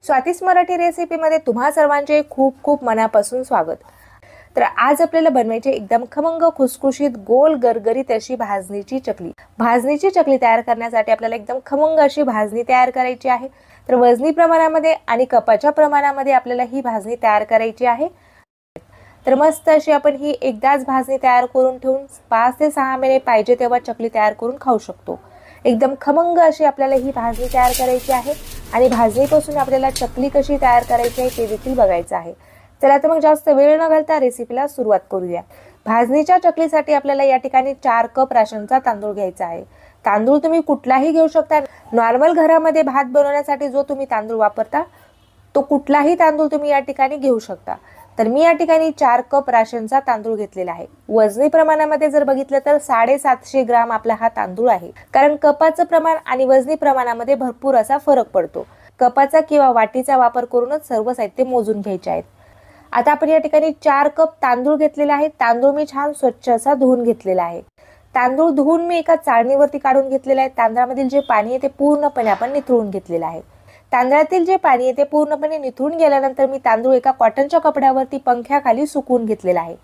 स्वातीस मराठी रेसिपीमध्ये तुम्हा सर्वांचे खूप खूप मनापासून स्वागत। तर आज आपल्याला बनवायची एकदम खमंग खुसखुशीत गोल गरगरीत अशी भाजणीची चकली। भाजणीची चकली तयार करण्यासाठी आपल्याला एकदम खमंग अशी भाजणी तयार करायची आहे। तर वजनी प्रमाणामध्ये आणि कपाच्या प्रमाणामध्ये आपल्याला ही भाजणी तयार करायची आहे। तर मस्त अशी आपण ही एकदाच भाजणी तयार करून ठेवून 5 ते 6 महिने पाहिजे तेव्हा चकली तयार करून खाऊ शकतो। एकदम खमंग अशी आपल्याला ही भाजणी तयार करायची आहे आणि भाजणीपासून आपल्याला चकली कशी तयार करायची आहे ते देखील बघायचं आहे। चला तर मग जास्त वेळ न घालता रेसिपीला सुरुवात करूया। भाजणीच्या चकलीसाठी आपल्याला या ठिकाणी 4 कप राशनचा तांदूळ घ्यायचा आहे। तांदूळ तुम्ही कुठलाही घेऊ शकता। नॉर्मल घरामध्ये भात बनवण्यासाठी जो तुम्ही तांदूळ वापरता तो कुठलाही तांदूळ तुम्ही या ठिकाणी घेऊ शकता। तर मी या ठिकाणी 4 कप राशनचा तांदूळ घेतलेला आहे। वजनी प्रमाणामध्ये जर बघितलं तर 750 ग्राम आपला हा तांदूळ आहे। कारण कपाचं प्रमाण आणि वजनी प्रमाणामध्ये भरपूर असा फरक पडतो। कपाचा किंवा वाटीचा वापर करूनच सर्व साहित्य मोजून घ्यायचे आहेत। आता आपण या ठिकाणी 4 कप तांदूळ घेतलेला आहे। तांदूळ मी छान स्वच्छ असा धुवून घेतलेला आहे। तांदूळ धुवून मी एका चाळणीवरती काढून घेतलेला आहे। तांदळामधील जे पाणी आहे ते पूर्णपणे आपण निथळून घेतलेलं आहे। तांदळातील जे पाणी आहे ते पूर्णपणे निथळून गेल्यानंतर मी तांदूळ एका कॉटनच्या कपड्यावरती पंख्याखाली सुकवून घेतलेला आहे।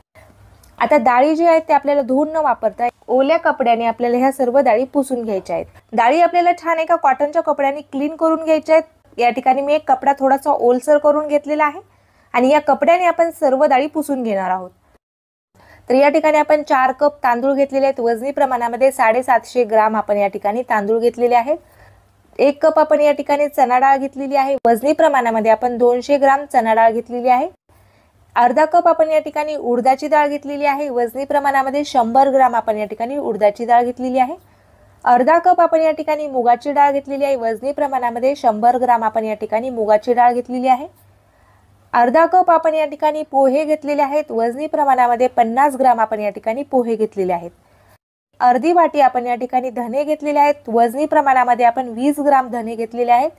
आता डाळी जी आहेत ते आपल्याला धुवून न वापरता ओल्या कपड्याने आपल्याला ह्या सर्व डाळी पुसून घ्यायच्या आहेत। डाळी आपल्याला छान एका कॉटनच्या कपड्याने क्लीन करून घ्यायच्या आहेत। या ठिकाणी मी एक कपडा थोडासा ओलसर करून घेतलेला आहे आणि या कपड्याने आपण सर्व डाळी पुसून घेणार आहोत। तर या ठिकाणी आपण 4 कप तांदूळ घेतलेले आहेत। वजनी प्रमाणामध्ये 750 ग्राम आपण या ठिकाणी तांदूळ घेतलेले आहेत। 1 कप आपण या ठिकाणी चणा डाळ घेतलेली आहे। वजनी प्रमाणामध्ये आपण 200 ग्राम चणा डाळ घेतलेली आहे। अर्धा कप आपण या ठिकाणी उडदाची डाळ घेतलेली आहे। वजनी प्रमाणामध्ये 100 ग्राम आपण या ठिकाणी उडदाची डाळ घेतलेली आहे। अर्धा कप आपण या ठिकाणी मुगाची डाळ घेतलेली आहे। वजनी प्रमाणामध्ये 100 ग्राम आपण या ठिकाणी मुगाची डाळ घेतलेली आहे। अर्धा कप आपण या ठिकाणी पोहे घेतलेले आहेत। वजनी प्रमाणामध्ये 50 ग्राम आपण या ठिकाणी पोहे घेतलेले आहेत। अर्धी वाटी आपण या ठिकाणी धने घेतलेले आहेत। वजनी प्रमाणामध्ये आपण 20 ग्राम धने घेतलेले आहेत।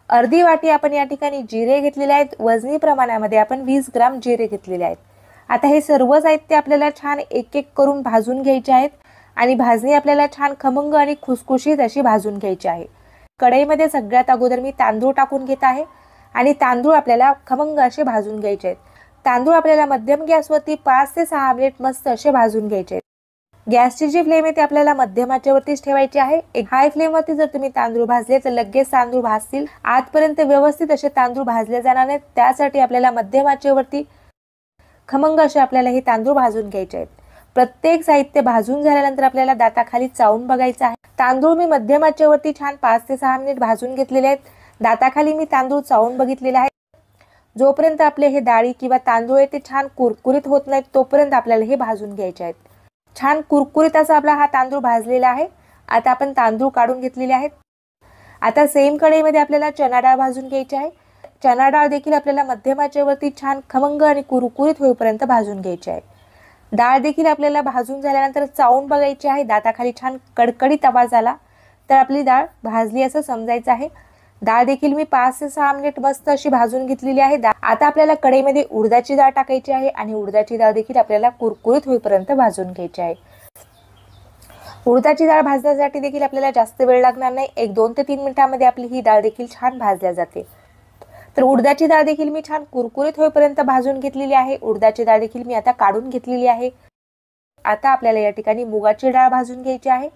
अर्धी वाटी आपण या ठिकाणी जिरे घेतलेले आहेत। वजनी प्रमाणामध्ये आपण 20 ग्राम जिरे घेतलेले आहेत। आता हे सर्व साहित्य आपल्याला छान एक एक करून भाजून घ्यायचे आहेत आणि भाजणी आपल्याला छान खमंग आणि खुसखुशीत अशी भाजून घ्यायची आहे। कढईमध्ये सगळ्यात अगोदर मी तांदूळ टाकून घेत आहे आणि तांदूळ आपल्याला खमंग असे भाजून घ्यायचे आहेत। तांदूळ आपल्याला मध्यम गॅसवरती 5 ते 6 मिनिट मस्त असे भाजून घ्यायचे आहेत। गॅसची जी फ्लेम आहे ती आपल्याला मध्यम आचेवरतीच ठेवायची आहे। एक हाय फ्लेमवरती जर तुम्ही तांदूळ भाजले तर लगेच तांदूळ भाजतील, आतपर्यंत व्यवस्थित असे तांदूळ भाजले जाणार नाहीत। त्यासाठी आपल्याला मध्यम आचेवरती खमंग असे आपल्याला हे तांदूळ भाजून घ्यायचे आहेत। प्रत्येक साहित्य भाजून झाल्यानंतर आपल्याला दाताखाली चावून बघायचं आहे। तांदूळ मी मध्यम आचेवरती छान 5 ते 6 मिनिट भाजून घेतलेले आहेत। दाताखाली मी तांदूळ चावून बघितलेले आहे। जोपर्यंत आपले हे डाळी किंवा तांदूळ आहे ते छान कुरकुरीत होत नाहीत तोपर्यंत आपल्याला हे भाजून घ्यायचे आहेत। छान कुरकुरीत असा आपला हा तांदूळ भाजलेला आहे। आता आपण तांदूळ काढून घेतलेले आहेत। आता सेम कढईमध्ये आपल्याला चणा डाळ भाजून घ्यायची आहे। चणा डाळ देखील आपल्याला मध्यम आचेवरती छान खमंग आणि कुरकुरीत होईपर्यंत भाजून घ्यायची आहे। डाळ देखील आपल्याला भाजून झाल्यानंतर चावून बघायची आहे। दाताखाली छान कडकडीत आवाज आला तर आपली डाळ भाजली असं समजायचं आहे। डाळ देखील मी 5 ते 6 मिनिट मस्त अशी भाजून घेतलेली आहे। आता आपल्याला कढईमध्ये उडदाची डाळ टाकायची आहे आणि उडदाची डाळ देखील आपल्याला कुरकुरीत होईपर्यंत भाजून घ्यायची आहे। उडदाची डाळ भाजण्यासाठी देखील आपल्याला जास्त वेळ लागणार नाही। 1-2 ते 3 मिनिटांमध्ये आपली ही डाळ देखील छान भाजल्या जाते। तर उडदाची डाळ देखील मी छान कुरकुरीत होईपर्यंत भाजून घेतलेली आहे। उडदाची डाळ देखील मी आता काढून घेतलेली आहे। आता आपल्याला या ठिकाणी मुगाची डाळ भाजून घ्यायची आहे।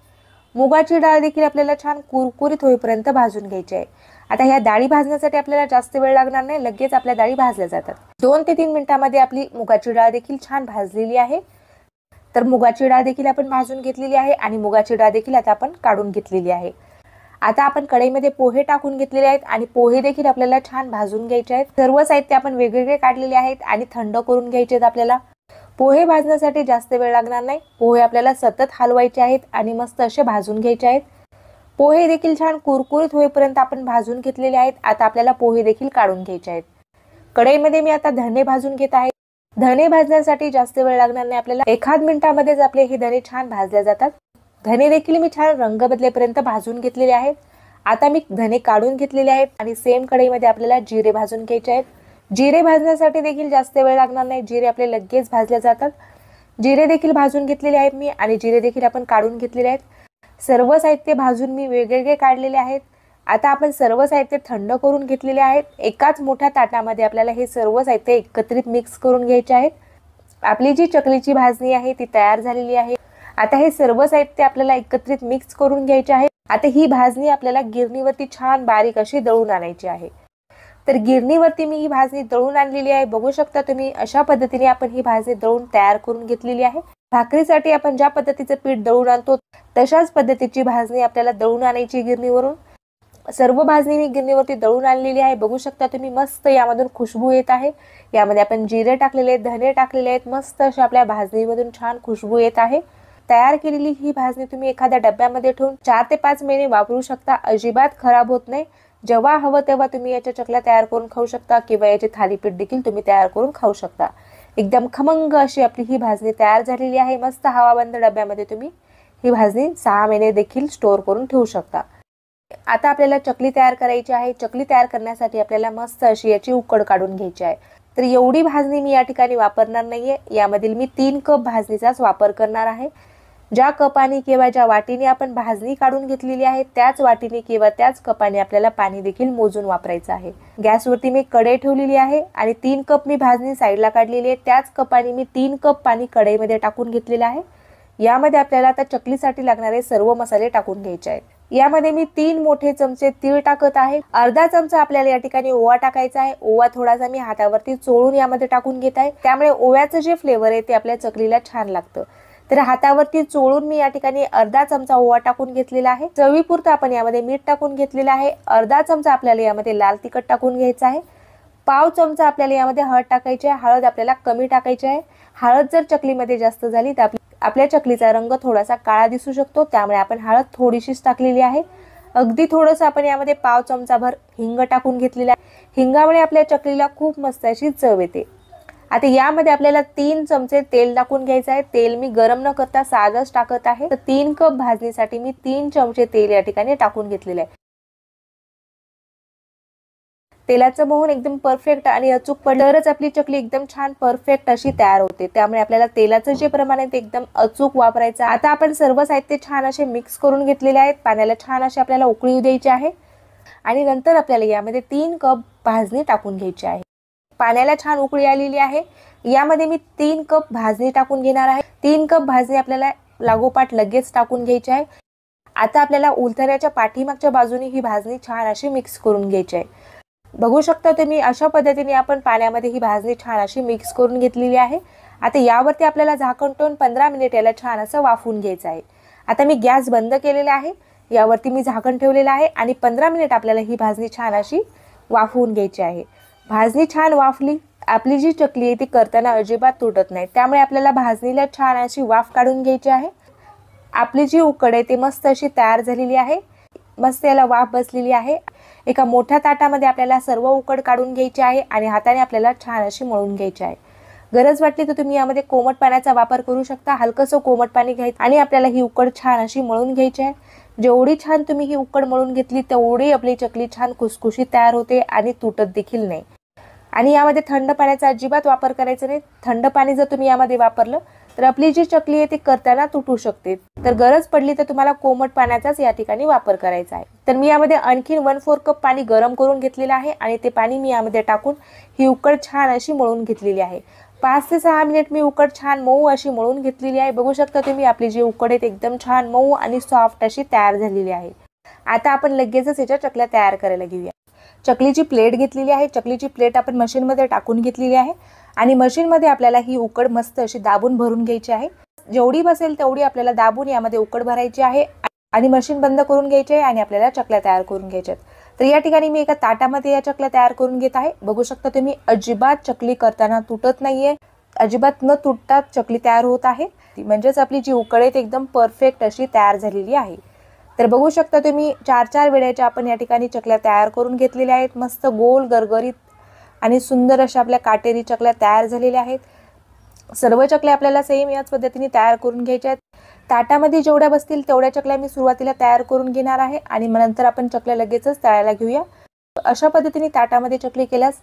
मुगाची डाळ देखील आपल्याला छान कुरकुरीत होईपर्यंत भाजून घ्यायची आहे। आता ह्या डाळी भाजण्यासाठी आपल्याला जास्त वेळ लागणार नाही, लगेच आपल्या डाळी भाजल्या जातात। 2 ते 3 मिनिटांमध्ये आपली मुगाची डाळ देखील छान भाजलेली आहे। तर मुगाची डाळ देखील आपण भाजून घेतलेली आहे आणि मुगाची डाळ देखील आता आपण काढून घेतलेली आहे। आता आपण कढईमध्ये पोहे टाकून घेतलेले आहेत आणि पोहे देखील आपल्याला छान भाजून घ्यायचे आहेत। सर्व साहित्य आपण वेगवेगळे काढलेले आहेत आणि थंड करून घ्यायचे आहेत। आपल्याला पोहे भाजण्यासाठी जास्त वेळ लागणार नाही। पोहे आपल्याला सतत हलवायचे आहेत आणि मस्त असे भाजून घ्यायचे आहेत। पोहे देखील छान कुरकुरीत होईपर्यंत आपण भाजून घेतलेले आहेत। आता आपल्याला पोहे देखील काढून घ्यायचे आहेत। कढईमध्ये मी आता धने भाजून घेत आहे। धने भाजण्यासाठी जास्त वेळ लागणार नाही, आपल्याला 1 मिनिटामध्येच आपले हे धने छान भाजले जातात। धने देखील मी छान रंग बदलेपर्यंत भाजून घेतलेले आहेत। आता मी धने काढून घेतलेले आहेत आणि सेम कढईमध्ये आपल्याला जिरे भाजून घ्यायचे आहेत। जिरे भाजण्यासाठी देखील जास्त वेळ लागणार नाही, जिरे आपले लगेच भाजले जातात। जिरे देखील भाजून घेतलेले आहेत मी आणि जिरे देखील आपण काढून घेतलेले आहेत। सर्व साहित्य भाजून मी वेगवेगळे काढलेले आहेत आता आपण सर्व साहित्य थंड करून घेतलेले आहेत। एकाच मोठ्या ताटामध्ये आपल्याला हे सर्व साहित्य एकत्रित मिक्स करून घ्यायचे आहेत। आपली जी चकलीची भाजणी आहे ती तयार झालेली आहे। आता हे सर्व साहित्य आपल्याला एकत्रित मिक्स करून घ्यायचे आहे। आता ही भाजणी आपल्याला गिरणीवरती छान बारीक अशी दळून आणायची आहे। तर गिरणीवरती मी ही भाजणी दळून आणलेली आहे। बघू शकता तुम्ही अशा पद्धतीने आपण ही भाजणी दळून तयार करून घेतलेली आहे। भाकरीसाठी आपण ज्या पद्धतीचं पीठ दळून आणतो तशाच पद्धतीची भाजणी आपल्याला दळून आणायची गिरणीवरून। सर्व भाजणी मी गिरणीवरती दळून आणलेली आहे। बघू शकता तुम्ही मस्त यामधून खुशबू येत आहे। यामध्ये आपण जिरे टाकलेले आहेत, धने टाकलेले आहेत। मस्त अशी आपल्या भाजणीमधून छान खुशबू येत आहे। तयार केलेली ही भाजणी तुम्ही एखाद्या डब्यामध्ये ठेवून 4 ते 5 महिने वापरू शकता। अजिबात खराब होत नाही। जेव्हा हवं तेव्हा तुम्ही याच्या चकल्या तयार करून खाऊ शकता किंवा याचे थालीपीठ देखील तुम्ही तयार करून खाऊ शकता। एकदम खमंग अशी आपली ही भाजणी तयार झालेली आहे। मस्त हवाबंद डब्यामध्ये तुम्ही ही भाजणी 6 महिने देखील स्टोअर करून ठेवू शकता। आता आपल्याला चकली तयार करायची आहे। चकली तयार करण्यासाठी आपल्याला मस्त अशी याची उकड काढून घ्यायची आहे। तर एवढी भाजणी मी या ठिकाणी वापरणार नाहीये। यामधील मी 3 कप भाजणीचाच वापर करणार आहे। ज्या कपाने किंवा ज्या वाटीने आपण भाजणी काढून घेतलेली आहे त्याच वाटीने किंवा त्याच कपाने आपल्याला पाणी देखील मोजून वापरायचं आहे। गॅसवरती मी कढई ठेवलेली आहे आणि 3 कप मी भाजणी साईडला काढलेली आहे। त्याच कपाने मी 3 कप पाणी कढईमध्ये टाकून घेतलेलं आहे। यामध्ये आपल्याला आता चकलीसाठी लागणारे सर्व मसाले टाकून घ्यायचे आहेत। यामध्ये मी 3 मोठे चमचे तीळ टाकत आहे। अर्धा चमचा आपल्याला या ठिकाणी ओवा टाकायचा आहे। ओवा थोडासा मी हातावरती चोळून यामध्ये टाकून घेत आहे। त्यामुळे ओव्याचं जे फ्लेवर आहे ते आपल्या चकलीला छान लागतं। तर हातावरती चोळून मी या ठिकाणी अर्धा चमचा ओवा टाकून घेतलेला आहे। चवीपुरतं आपण यामध्ये मीठ टाकून घेतलेलं आहे। अर्धा चमचा आपल्याला यामध्ये लाल तिखट टाकून घ्यायचं आहे। पाव चमचा आपल्याला यामध्ये हळद टाकायची आहे। हळद आपल्याला कमी टाकायची आहे। हळद जर चकलीमध्ये जास्त झाली तर आपल्या चकलीचा रंग थोडासा काळा दिसू शकतो, त्यामुळे आपण हळद थोडीशीच टाकलेली आहे। अगदी थोडंसं आपण यामध्ये पाव चमचाभर हिंग टाकून घेतलेला आहे। हिंगामुळे आपल्या चकलीला खूप मस्त अशी चव येते। आता यामध्ये आपल्याला 3 चमचे तेल टाकून घ्यायचं आहे। तेल मी गरम न करता साधंच टाकत आहे। तर 3 कप भाजणीसाठी मी 3 चमचे तेल या ठिकाणी टाकून घेतलेले आहे। तेलाचं मोहन एकदम परफेक्ट आणि अचूक पडलं तरच आपली चकली एकदम छान परफेक्ट अशी तयार होते। त्यामुळे आपल्याला तेलाचं जे प्रमाण आहे ते एकदम अचूक वापरायचं। आता आपण सर्व साहित्य छान असे मिक्स करून घेतलेले आहेत। पाण्याला छान अशी आपल्याला उकळी येऊ द्यायची आहे आणि नंतर आपल्याला यामध्ये 3 कप भाजणी टाकून घ्यायची आहे। पाण्याला छान उकळी आलेली आहे। यामध्ये मी 3 कप भाजणी टाकून घेणार आहे। 3 कप भाजणी आपल्याला लागोपाठ लगेच टाकून घ्यायची आहे। आता आपल्याला उलथण्याच्या पाठीमागच्या बाजूने ही भाजणी छान अशी मिक्स करून घ्यायची आहे। बघू शकता तुम्ही अशा पद्धतीने आपण पाण्यामध्ये ही भाजणी छान अशी मिक्स करून घेतलेली आहे। आता यावरती आपल्याला झाकण ठेवून 15 मिनिट याला छान असं वाफवून घ्यायचं आहे। आता मी गॅस बंद केलेला आहे। यावरती मी झाकण ठेवलेलं आहे आणि 15 मिनिट आपल्याला ही भाजणी छान अशी वाफवून घ्यायची आहे। भाजणी छान वाफली, आपली जी चकली आहे ती करताना अजिबात तुटत नाही। त्यामुळे आपल्याला भाजणीला छान अशी वाफ काढून घ्यायची आहे। आपली जी उकड आहे ती मस्त अशी तयार झालेली आहे। मस्त याला वाफ बसलेली आहे। एका मोठ्या ताटामध्ये आपल्याला सर्व उकड काढून घ्यायची आहे आणि हाताने आपल्याला छान अशी मळून घ्यायची आहे। गरज वाटली तर तुम्ही यामध्ये कोमट पाण्याचा वापर करू शकता। हलकसं कोमट पाणी घ्यायचं आणि आपल्याला ही उकड छान अशी मळून घ्यायची आहे। जेवढी छान तुम्ही ही उकड मळून घेतली तेवढी आपली चकली छान खुसखुशीत तयार होते आणि तुटत देखील नाही। आणि यामध्ये थंड पाण्याचा अजिबात वापर करायचा नाही। थंड पाणी जर तुम्ही यामध्ये वापरलं तर आपली जी चकली आहे ती करताना तुटू शकते। तर गरज पडली तर तुम्हाला कोमट पाण्याचाच या ठिकाणी वापर करायचा आहे। तर मी यामध्ये आणखीन 1/4 कप पाणी गरम करून घेतलेलं आहे आणि ते पाणी मी यामध्ये टाकून ही उकड छान अशी मळून घेतलेली आहे। 5 ते 6 मिनिट मी उकड छान मऊ अशी मळून घेतलेली आहे। बघू शकता तुम्ही आपली जी उकड आहे एकदम छान मऊ आणि सॉफ्ट अशी तयार झालेली आहे। आता आपण लगेचच याच्या चकल्या तयार करायला घेऊया। चकलीची प्लेट घेतलेली आहे। चकलीची प्लेट आपण मशीनमध्ये टाकून घेतलेली आहे आणि मशीनमध्ये आपल्याला ही उकड मस्त अशी दाबून भरून घ्यायची आहे। जेवढी बसेल तेवढी आपल्याला दाबून यामध्ये उकड भरायची आहे आणि मशीन बंद करून घ्यायची आहे आणि आपल्याला चकल्या तयार करून घ्यायच्या आहेत। तर या ठिकाणी मी एका ताटामध्ये या चकल्या तयार करून घेत आहे। बघू शकता तुम्ही अजिबात चकली करताना तुटत नाहीये, अजिबात न तुटता चकली तयार होत आहे। म्हणजेच आपली जी उकड आहे ती एकदम परफेक्ट अशी तयार झालेली आहे। तर बघू शकता तुम्ही 4-4 वेळेच्या आपण या ठिकाणी चकल्या तयार करून घेतलेल्या आहेत। मस्त गोल गरगरीत आणि सुंदर अशा आपल्या काटेरी चकल्या तयार झालेल्या आहेत। सर्व चकल्या आपल्याला सेम याच पद्धतीने तयार करून घ्यायच्या आहेत। ताटामध्ये जेवढ्या बसतील तेवढ्या चकल्या मी सुरुवातीला तयार करून घेणार आहे आणि नंतर आपण चकल्या लगेचच तळायला घेऊया। अशा पद्धतीने ताटामध्ये चकली केल्यास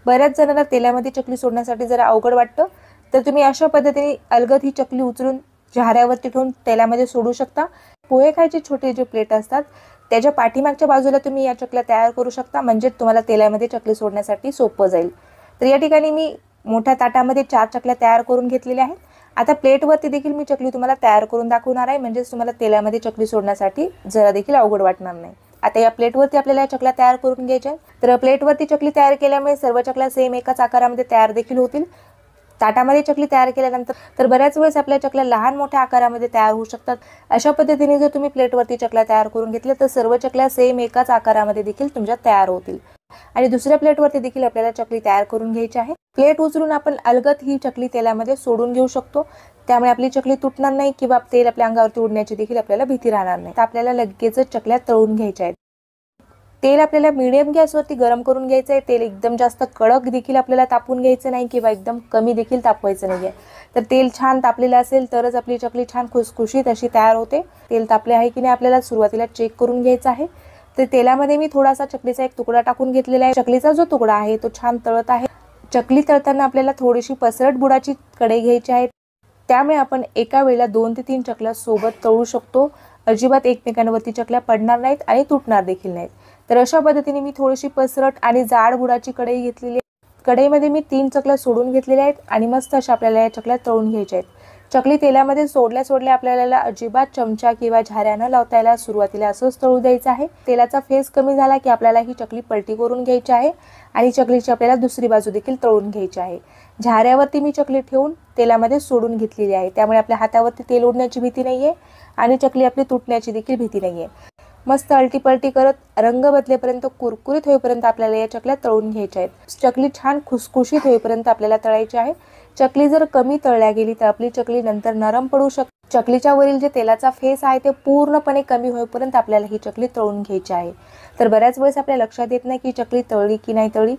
बऱ्याच जणांना तेलामध्ये चकली सोडण्यासाठी जरा अवघड वाटतं। तर तुम्ही अशा पद्धतीने अलगद ही चकली उचलून झाऱ्यावरती ठेवून तेलामध्ये सोडू शकता। पोहे खायचे छोटे जे प्लेट असतात त्याच्या पाठीमागच्या बाजूला तुम्ही या चकल्या तयार करू शकता, म्हणजे तुम्हाला तेलामध्ये चकली सोडण्यासाठी सोपं जाईल। तर या ठिकाणी मी मोठ्या ताटामध्ये 4 चकल्या तयार करून घेतलेल्या आहेत। आता प्लेटवरती देखील मी चकली तुम्हाला तयार करून दाखवणार आहे, म्हणजे तुम्हाला तेलामध्ये चकली सोडण्यासाठी जरा देखील अवघड वाटणार नाही। आता या प्लेटवरती आपल्याला चकल्या तयार करून घ्यायच्या आहेत। तर प्लेटवरती चकली तयार केल्यामुळे सर्व चकल्या सेम एकाच आकारामध्ये तयार देखील होतील। ताटामध्ये चकली तयार केल्यानंतर तर बऱ्याच वेळेस आपल्या चकल्या लहान मोठ्या आकारामध्ये तयार होऊ शकतात। अशा पद्धतीने जर तुम्ही प्लेटवरती चकल्या तयार करून घेतल्या तर सर्व चकल्या सेम एकाच आकारामध्ये देखील तुमच्या तयार होतील। आणि दुसऱ्या प्लेटवरती देखील आपल्याला चकली तयार करून घ्यायची आहे। प्लेट उचलून आपण अलगद ही चकली तेलामध्ये सोडून घेऊ शकतो, त्यामुळे आपली चकली तुटणार नाही किंवा तेल आपल्या अंगावरती उडण्याची देखील आपल्याला भीती राहणार नाही। तर आपल्याला लगेच चकल्या तळून घ्यायच्या आहेत। तेल आपल्याला मीडियम गॅसवरती गरम करून घ्यायचं आहे। तेल एकदम जास्त कडक देखील आपल्याला तापून घ्यायचं नाही किंवा एकदम कमी देखील तापवायचं नाहीये। तर तेल छान तापलेलं असेल तरच आपली चकली छान खुसखुशीत अशी तयार होते। तेल तापले आहे की नाही आपल्याला सुरुवातीला चेक करून घ्यायचं आहे। तर तेलामध्ये मी थोडासा चकलीचा एक तुकडा टाकून घेतलेला आहे। चकलीचा जो तुकडा आहे तो छान तळत आहे। चकली तळताना आपल्याला थोडीशी पसरट बुडाची कढई घ्यायची आहे, त्यामुळे आपण एका वेळेला 2 ते 3 चकल्या सोबत तळू शकतो। अजिबात एकमेकांवरती चकल्या पडणार नाहीत आणि तुटणार देखील नाहीत। तर अशा पद्धतीने मी थोडीशी पसरट आणि जाड बुडाची कढई घेतलेली आहे। कढईमध्ये मी 3 चकल्या सोडून घेतलेल्या आहेत आणि मस्त अशा आपल्याला या चकल्या तळून घ्यायच्या आहेत। चकली तेलामध्ये सोडल्या आपल्याला अजिबात चमचा किंवा झाऱ्या न लावता याला सुरुवातीला असंच तळू द्यायचं आहे। तेलाचा फेस कमी झाला की आपल्याला ही चकली पलटी करून घ्यायची आहे आणि चकलीची आपल्याला दुसरी बाजू देखील तळून घ्यायची आहे। झाऱ्यावरती मी चकली ठेवून तेलामध्ये सोडून घेतलेली आहे, त्यामुळे आपल्या हातावरती तेल उडण्याची भीती नाहीये आणि चकली आपली तुटण्याची देखील भीती नाहीये। मस्त अलटी पलटी करत रंग बदलेपर्यंत कुरकुरीत होईपर्यंत आपल्याला या चकल्या तळून घ्यायच्या आहेत। चकली छान खुसखुशीत होईपर्यंत आपल्याला तळायची आहे। चकली जर कमी तळल्या गेली तर आपली चकली नंतर नरम पडू शकते। चकलीच्या वरील जे तेलाचा फेस आहे ते पूर्णपणे कमी होईपर्यंत आपल्याला ही चकली तळून घ्यायची आहे। तर बऱ्याच वेळेस आपल्या लक्षात येत नाही की चकली तळली की नाही तळली।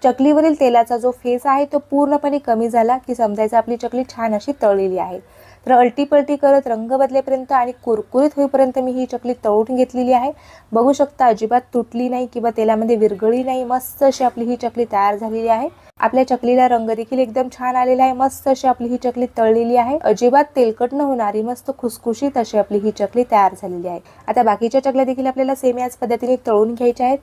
चकलीवरील तेलाचा जो फेस आहे तो पूर्णपणे कमी झाला की समजायचं आपली चकली छान अशी तळलेली आहे। तर अलटी पलटी करत रंग बदलेपर्यंत आणि कुरकुरीत होईपर्यंत मी ही चकली तळून घेतलेली आहे। बघू शकता अजिबात तुटली नाही किंवा तेलामध्ये विरघळली नाही। मस्त अशी आपली ही चकली तयार झालेली आहे। आपल्या चकलीला रंग देखील एकदम छान आलेला आहे। मस्त अशी आपली ही चकली तळलेली आहे। अजिबात तेलकट न होणारी मस्त खुसखुशीत अशी आपली ही चकली तयार झालेली आहे। आता बाकीच्या चकल्या देखील आपल्याला सेम याच पद्धतीने तळून घ्यायच्या आहेत।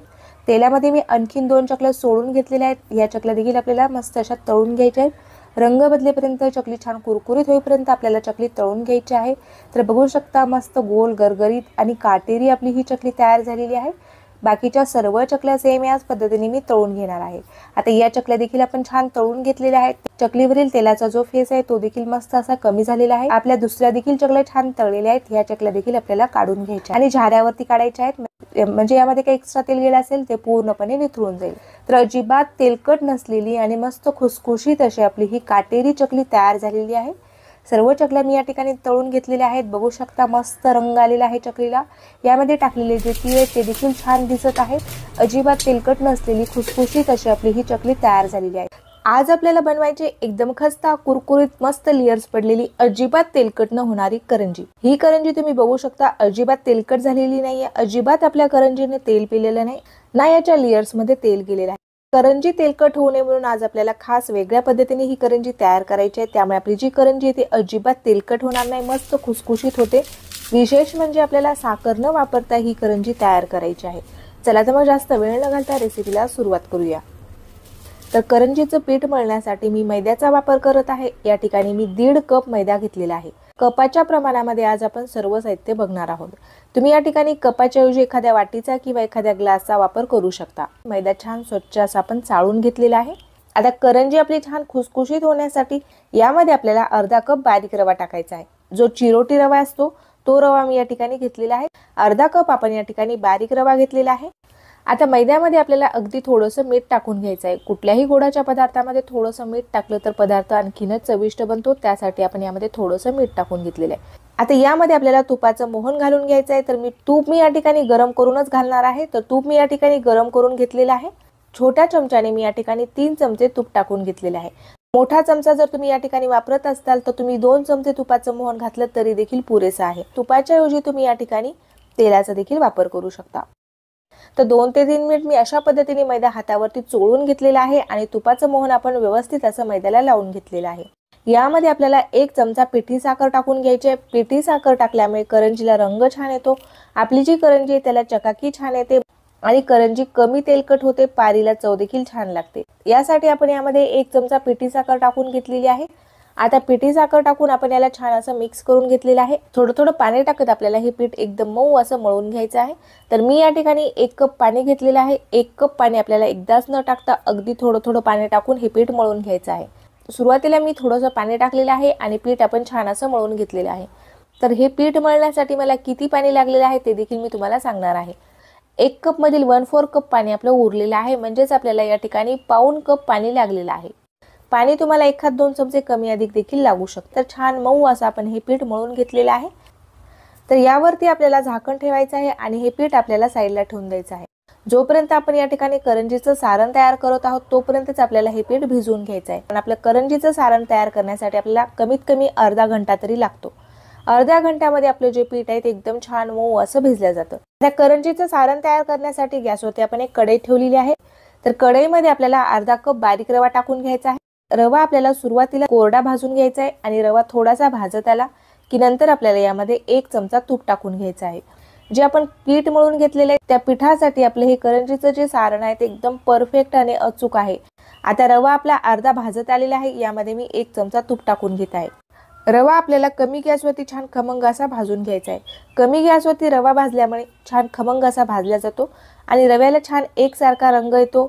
तेलामध्ये मी आणखीन 2 चकल्या सोडून घेतलेल्या आहेत। या चकल्या देखील आपल्याला मस्त अशा तळून घ्यायच्या आहेत। रंग बदलेपर्यंत चकली छान कुरकुरीत होईपर्यंत आपल्याला चकली तळून घ्यायची आहे। तर बघू शकता मस्त गोल गरगरीत आणि काटेरी आपली ही चकली तयार झालेली आहे। बाकीच्या सर्व चकल्या सेम याच पद्धतीने मी तळून घेणार आहे। आता या चकल्या देखील आपण छान तळून घेतलेल्या आहेत। चकलीवरील तेलाचा जो फेस आहे तो देखील मस्त असा कमी झालेला आहे। आपल्या दुसऱ्या देखील चकल्या छान तळलेल्या आहेत। या चकल्या देखील आपल्याला काढून घ्यायच्या आणि झाऱ्यावरती काढायच्या आहेत, म्हणजे यामध्ये काही एक्स्ट्रा तेल गेलं असेल ते पूर्णपणे निथळून जाईल। तर अजिबात तेलकट नसलेली आणि मस्त खुसखुशीत अशी आपली ही काटेरी चकली तयार झालेली आहे। सर्व चकल्या मी या ठिकाणी तळून घेतलेल्या आहेत। बघू शकता मस्त रंग आलेला आहे चकलीला। यामध्ये टाकलेले जे तीळ आहेत ते देखील छान दिसत आहेत। अजिबात तेलकट नसलेली खुसखुशीत अशी आपली ही चकली तयार झालेली आहे। आज आपल्याला बनवायची एकदम खस्ता कुरकुरीत मस्त लेयर्स पडलेली अजिबात तेलकट न होणारी करंजी। ही करंजी तुम्ही बघू शकता अजिबात तेलकट झालेली नाहीये। अजिबात आपल्या करंजीने तेल पिलेलं नाही ना, याच्या लेयर्स मध्ये तेल गेलेलं आहे। करंजी तेलकट होऊ नये म्हणून आज आपल्याला खास वेगळ्या पद्धतीने ही करंजी तयार करायची आहे, त्यामुळे आपली जी करंजी आहे ती अजिबात तेलकट होणार नाही, मस्त खुसखुशीत होते। विशेष म्हणजे आपल्याला साखर न वापरता ही करंजी तयार करायची आहे। चला तर मग जास्त वेळ न घालता रेसिपीला सुरुवात करूया। तर करंजीचं पीठ मळण्यासाठी मी मैद्याचा वापर करत आहे। या ठिकाणी मी 1.5 कप मैदा घेतलेला आहे। कपाच्या प्रमाणामध्ये आज आपण सर्व साहित्य बघणार आहोत। तुम्ही या ठिकाणी कपाच्या ऐवजी एखाद्या वाटीचा किंवा एखाद्या ग्लासचा वापर करू शकता। मैदा छान स्वच्छ असा आपण चाळून घेतलेला आहे। आता करंजी आपली छान खुसखुशीत होण्यासाठी यामध्ये आपल्याला अर्धा कप बारीक रवा टाकायचा आहे। जो चिरोटी रवा असतो तो रवा मी या ठिकाणी घेतलेला आहे। अर्धा कप आपण या ठिकाणी बारीक रवा घेतलेला आहे। आता मैद्यामध्ये आपल्याला अगदी थोडंसं मीठ टाकून घ्यायचं आहे। कुठल्याही गोडाच्या पदार्थामध्ये थोडंसं मीठ टाकलं तर पदार्थ आणखीनच चविष्ट बनतो, त्यासाठी आपण यामध्ये थोडंसं मीठ टाकून घेतलेलं आहे। आता यामध्ये आपल्याला तुपाचं मोहन घालून घ्यायचं आहे। तर तूप मी या ठिकाणी गरम करूनच घालणार आहे। तर तूप मी या ठिकाणी गरम करून घेतलेलं आहे। छोट्या चमच्याने मी या ठिकाणी 3 चमचे तूप टाकून घेतलेले आहे। मोठा चमचा जर तुम्ही या ठिकाणी वापरत असाल तर तुम्ही 2 चमचे तुपाचं मोहन घातलं तरी देखील पुरेसं आहे। तुपाच्या ऐवजी तुम्ही या ठिकाणी तेलाचा देखील वापर करू शकता। तर 2 ते 3 मिनिट मी अशा पद्धतीने मैदा हातावरती चोळून घेतलेला आहे आणि तुपाचं मोहन आपण व्यवस्थित असं मैद्याला लावून घेतलेलं आहे। यामध्ये आपल्याला 1 चमचा पिठी साखर टाकून घ्यायची आहे। पिठी साखर टाकल्यामुळे करंजीला रंग छान येतो, आपली जी करंजी आहे त्याला चकाकी छान येते आणि करंजी कमी तेलकट होते, पारीला चव देखील छान लागते। यासाठी आपण यामध्ये 1 चमचा पिठी साखर टाकून घेतलेली आहे। आता पिठी साखर टाकून आपण याला छान असं मिक्स करून घेतलेलं आहे। थोडं थोडं पाणी टाकत आपल्याला हे पीठ एकदम मऊ असं मळून घ्यायचं आहे। तर मी या ठिकाणी 1 कप पाणी घेतलेलं आहे। 1 कप पाणी आपल्याला एकदाच न टाकता अगदी थोडं थोडं पाणी टाकून हे पीठ मळून घ्यायचं आहे। सुरुवातीला मी थोडंसं पाणी टाकलेलं आहे आणि पीठ आपण छान असं मळून घेतलेलं आहे। तर हे पीठ मळण्यासाठी मला किती पाणी लागलेलं आहे ते देखील मी तुम्हाला सांगणार आहे। 1 कप मधील 1/4 कप पाणी आपलं उरलेलं आहे, म्हणजेच आपल्याला या ठिकाणी पाऊण कप पाणी लागलेलं आहे। पाणी तुम्हाला 1-2 चमचे कमी अधिक देखील लागू शकतं। तर छान मऊ असं आपण हे पीठ मळून घेतलेलं आहे। तर यावरती आपल्याला झाकण ठेवायचं आहे आणि हे पीठ आपल्याला साईडला ठेवून द्यायचं आहे। जोपर्यंत आपण या ठिकाणी करंजीचं सारण तयार करत आहोत तोपर्यंतच आपल्याला हे पीठ भिजवून घ्यायचं आहे। पण आपलं करंजीचं सारण तयार करण्यासाठी आपल्याला कमीत कमी अर्धा घंटा तरी लागतो। अर्ध्या घंट्यामध्ये आपलं जे पीठ आहे ते एकदम छान मऊ असं भिजलं जातं। त्या करंजीचं सारण तयार करण्यासाठी गॅसवरती आपण एक कढई ठेवलेली आहे। तर कढईमध्ये आपल्याला अर्धा कप बारीक रवा टाकून घ्यायचा आहे। रवा आपल्याला सुरुवातीला कोरडा भाजून घ्यायचा आहे आणि रवा थोडासा भाजत आला की नंतर आपल्याला यामध्ये 1 चमचा तूप टाकून घ्यायचं आहे। जे आपण पीठ मळून घेतलेले आहे त्या पिठासाठी आपलं हे करंजीचं जे सारण आहे ते एकदम परफेक्ट आणि अचूक आहे। आता रवा आपला अर्धा भाजत आलेला आहे, यामध्ये मी 1 चमचा तूप टाकून घेत आहे। रवा आपल्याला कमी गॅसवरती छान खमंग असा भाजून घ्यायचा आहे। कमी गॅसवरती रवा भाजल्यामुळे छान खमंग असा भाजला जातो आणि रव्याला छान एकसारखा रंग येतो।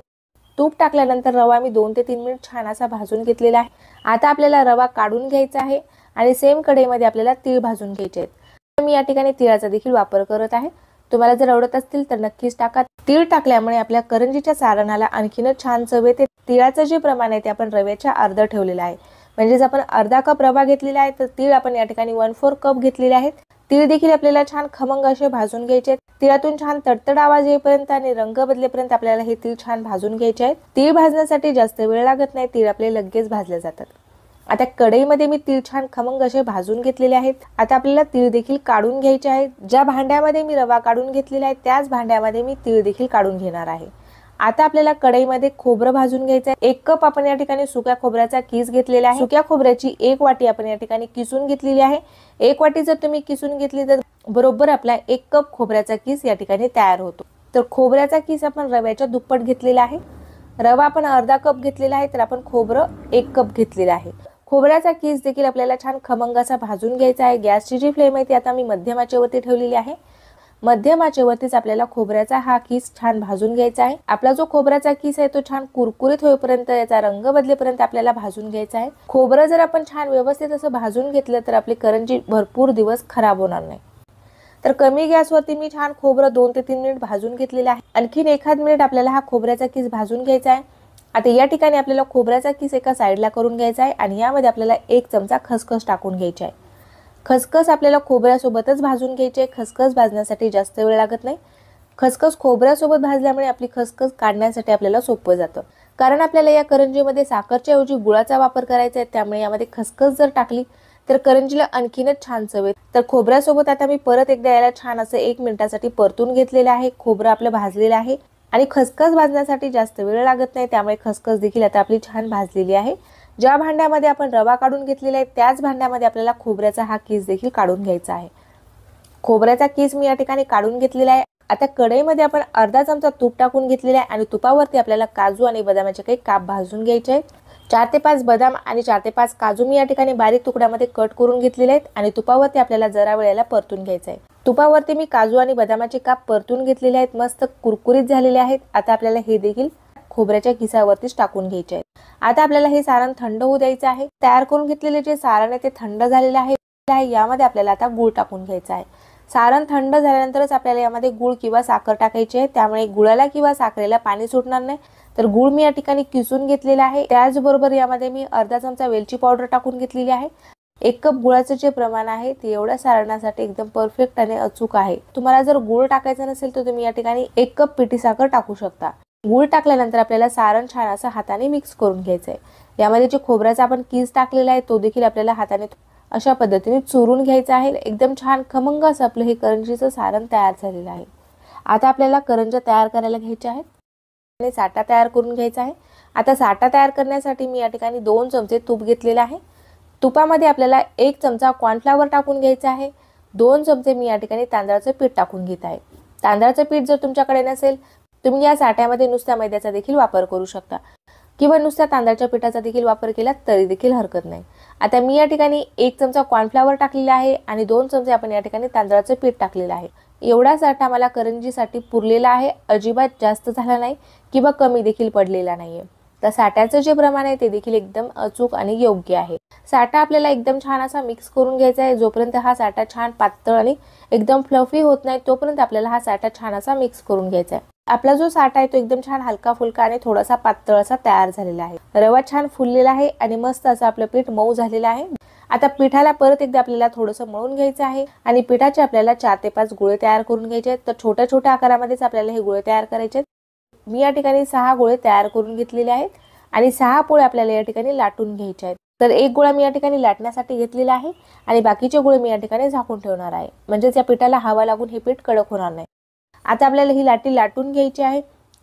तूप टाकल्यानंतर रवा मी 2 ते 3 मिनिट छान असा भाजून घेतलेला आहे। आता आपल्याला रवा काढून घ्यायचा आहे आणि सेम कढईमध्ये आपल्याला तीळ भाजून घ्यायचे आहेत। मी या ठिकाणी तिळाचा देखील वापर करत आहे। तुम्हाला जर आवडत असतील तर नक्कीच टाका। तीळ टाकल्यामुळे आपल्या करंजीच्या सारणाला आणखीनच छान चव येते। तिळाचं जे प्रमाण आहे ते आपण रव्याच्या अर्ध ठेवलेलं आहे, म्हणजेच आपण अर्धा कप रवा घेतलेला आहे तर तीळ आपण या ठिकाणी 1/4 कप घेतलेले आहेत। तीळ देखील आपल्याला छान खमंग असे भाजून घ्यायचे आहेत। तिळातून छान तडतड आवाज येईपर्यंत आणि रंग बदलेपर्यंत आपल्याला हे तीळ छान भाजून घ्यायचे आहेत। तीळ भाजण्यासाठी जास्त वेळ लागत नाही, तीळ आपले लगेच भाजले जातात। आता कढईमध्ये मी तीळ छान खमंग असे भाजून घेतलेले आहेत। आता आपल्याला तीळ देखील काढून घ्यायचे आहेत। ज्या भांड्यामध्ये मी रवा काढून घेतलेला आहे त्याच भांड्यामध्ये मी तीळ देखील काढून घेणार आहे। आता आपल्याला कढईमध्ये खोबरं भाजून घ्यायचं आहे। 1 कप आपण या ठिकाणी सुक्या खोबऱ्याचा किस घेतलेला आहे। सुक्या खोबऱ्याची 1 वाटी आपण या ठिकाणी किसून घेतलेली आहे। 1 वाटी जर तुम्ही किसून घेतली तर बरोबर आपला 1 कप खोबऱ्याचा किस या ठिकाणी तयार होतो। तर खोबऱ्याचा किस आपण रव्याच्या दुप्पट घेतलेला आहे। रवा आपण अर्धा कप घेतलेला आहे तर आपण खोबरं 1 कप घेतलेलं आहे। खोबऱ्याचा किस देखील आपल्याला छान खमंग असा भाजून घ्यायचा आहे। गॅसची जी फ्लेम आहे ती आता मी मध्यम आचेवरती ठेवलेली आहे। मध्यम आचेवरतीच आपल्याला खोबऱ्याचा हा किस छान भाजून घ्यायचा आहे। आपला जो खोबऱ्याचा किस आहे तो छान कुरकुरीत होईपर्यंत, याचा रंग बदलेपर्यंत आपल्याला भाजून घ्यायचा आहे। खोबरं जर आपण छान व्यवस्थित असं भाजून घेतलं तर आपली करंजी भरपूर दिवस खराब होणार नाही। तर कमी गॅसवरती मी छान खोबरं 2 ते 3 मिनिट भाजून घेतलेलं आहे। आणखीन 1 मिनिट आपल्याला हा खोबऱ्याचा किस भाजून घ्यायचा आहे। आता या ठिकाणी आपल्याला खोबऱ्याचा किस एका साईडला करून घ्यायचा आहे आणि यामध्ये आपल्याला 1 चमचा खसखस टाकून घ्यायची आहे। खसखस आपल्याला खोबऱ्यासोबतच भाजून घ्यायची आहे। खसखस भाजण्यासाठी जास्त वेळ लागत नाही। खसखस खोबऱ्यासोबत भाजल्यामुळे आपली खसखस काढण्यासाठी आपल्याला सोपं जातं, कारण आपल्याला या करंजीमध्ये साखरच्या ऐवजी गुळाचा वापर करायचा आहे। त्यामुळे यामध्ये खसखस जर टाकली तर करंजीला आणखीनच छान चव येते। तर खोबऱ्यासोबत आता मी परत एकदा याला छान असं 1 मिनिटासाठी परतून घेतलेलं आहे। खोबरं आपलं भाजलेलं आहे आणि खसखस भाजण्यासाठी जास्त वेळ लागत नाही, त्यामुळे खसखस देखील आता आपली छान भाजलेली आहे। ज्या भांड्यामध्ये आपण रवा काढून घेतलेला आहे त्याच भांड्यामध्ये आपल्याला खोबऱ्याचा हा किस देखील काढून घ्यायचा आहे। खोबऱ्याचा किस मी या ठिकाणी काढून घेतलेला आहे। आता कढईमध्ये आपण अर्धा चमचा तूप टाकून घेतलेला आहे आणि तुपावरती आपल्याला काजू आणि बदामाचे काही काप भाजून घ्यायचे आहेत। 4 ते 5 बदाम आणि 4 ते 5 काजू मी या ठिकाणी बारीक तुकड्यामध्ये कट करून घेतलेले आहेत आणि तुपावरती आपल्याला जरा वेळेला परतून घ्यायचं आहे। तुपावरती मी काजू आणि बदामाचे काप परतून घेतलेले आहेत, मस्त कुरकुरीत झालेले आहेत। आता आपल्याला हे देखील खोबऱ्याच्या किसावरतीच टाकून घ्यायचे आहे। आता आपल्याला हे सारण थंड होऊ द्यायचं आहे। तयार करून घेतलेले जे सारण आहे ते थंड झालेले आहे। यामध्ये आपल्याला आता गूळ टाकून घ्यायचा आहे। सारण थंड झाल्यानंतरच आपल्याला यामध्ये गूळ किंवा साखर टाकायची आहे, त्यामुळे गुळाला किंवा साखरेला पाणी सुटणार नाही। तर गूळ मी या ठिकाणी किसून घेतलेला आहे। त्याचबरोबर यामध्ये मी अर्धा चमचा वेलची पावडर टाकून घेतलेली आहे। 1 कप गुळाचं जे प्रमाण आहे ते एवढ्या सारणासाठी एकदम परफेक्ट आणि अचूक आहे। तुम्हाला जर गूळ टाकायचा नसेल तर तुम्ही या ठिकाणी 1 कप पिठी साखर टाकू शकता। गूळ टाकल्यानंतर आपल्याला सारण छान असं हाताने मिक्स करून घ्यायचं आहे। यामध्ये जे खोबऱ्याचा आपण किस टाकलेला आहे तो देखील आपल्याला हाताने अशा पद्धतीने चुरून घ्यायचा आहे। एकदम छान खमंग असं आपलं हे करंजीचं सारण तयार झालेलं आहे। आता आपल्याला करंज्या तयार करायला घ्यायच्या आहेत आणि साठा तयार करून घ्यायचा आहे। आता साठा तयार करण्यासाठी मी या ठिकाणी 2 चमचे तूप घेतलेले आहे। तुपामध्ये आपल्याला 1 चमचा कॉर्नफ्लॉवर टाकून घ्यायचा आहे. 2 चमचे मी या ठिकाणी तांदळाचं पीठ टाकून घेत आहे. तांदळाचं पीठ जर तुमच्याकडे नसेल, तुम्ही या साठ्यामध्ये नुसत्या मैद्याचा देखील वापर करू शकता किंवा नुसत्या तांदळाच्या पिठाचा देखील वापर केला तरी देखील हरकत नाही. आता मी या ठिकाणी 1 चमचा कॉर्नफ्लॉवर टाकलेला आहे आणि 2 चमचे आपण या ठिकाणी तांदळाचं पीठ टाकलेलं आहे. एवढा साठा मला करंजीसाठी पुरलेला आहे. अजिबात जास्त झाला नाही किंवा कमी देखील पडलेला नाहीये. तर साठ्याचं जे प्रमाण आहे ते देखील एकदम अचूक आणि योग्य आहे. साठा आपल्याला एकदम छान असा मिक्स करून घ्यायचा आहे. जोपर्यंत हा साठा छान पातळ आणि एकदम फ्लफी होत नाही तोपर्यंत आपल्याला हा साठा छान असा मिक्स करून घ्यायचा आहे. आपला जो साठा आहे तो एकदम छान हलका फुलका आणि थोडासा पातळ असा तयार झालेला आहे. रवा छान फुललेला आहे आणि मस्त असं आपलं पीठ मऊ झालेलं आहे. आता पिठाला परत एकदा आपल्याला थोडंसं मळून घ्यायचं आहे आणि पिठाचे आपल्याला 4 ते 5 गोळे तयार करून घ्यायचे आहेत. तर छोट्या छोट्या आकारामध्येच आपल्याला हे गोळे तयार करायचे आहेत. मी या ठिकाणी 6 गोळे तयार करून घेतलेले आहेत आणि 6 पोळे आपल्याला या ठिकाणी लाटून घ्यायचे आहेत. तर एक गोळा मी या ठिकाणी लाटण्यासाठी घेतलेला आहे आणि बाकीचे गोळे मी या ठिकाणी झाकून ठेवणार आहे. म्हणजेच या पिठाला हवा लागून हे पीठ कडक होणार नाही. आता आपल्याला ही लाटी लाटून घ्यायची आहे.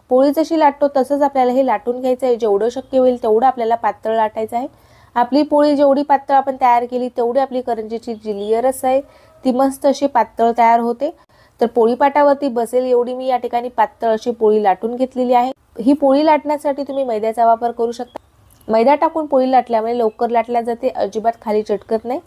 पोळी जशी लाटतो तसंच आपल्याला हे लाटून घ्यायचं आहे. जेवढं शक्य होईल तेवढं आपल्याला पातळ लाटायचं आहे. आपली पोळी जेवढी पातळ आपण तयार केली तेवढी आपली करंजीची जी लेयर्स आहे ती मस्त अशी पातळ तयार होते. तर पोळीपाटावरती बसेल एवढी मी या ठिकाणी पातळ अशी पोळी लाटून घेतलेली आहे. ही पोळी लाटण्यासाठी तुम्ही मैद्याचा वापर करू शकता. मैदा टाकून पोळी लाटल्यामुळे लवकर लाटल्या जाते, अजिबात खाली चटकत नाही.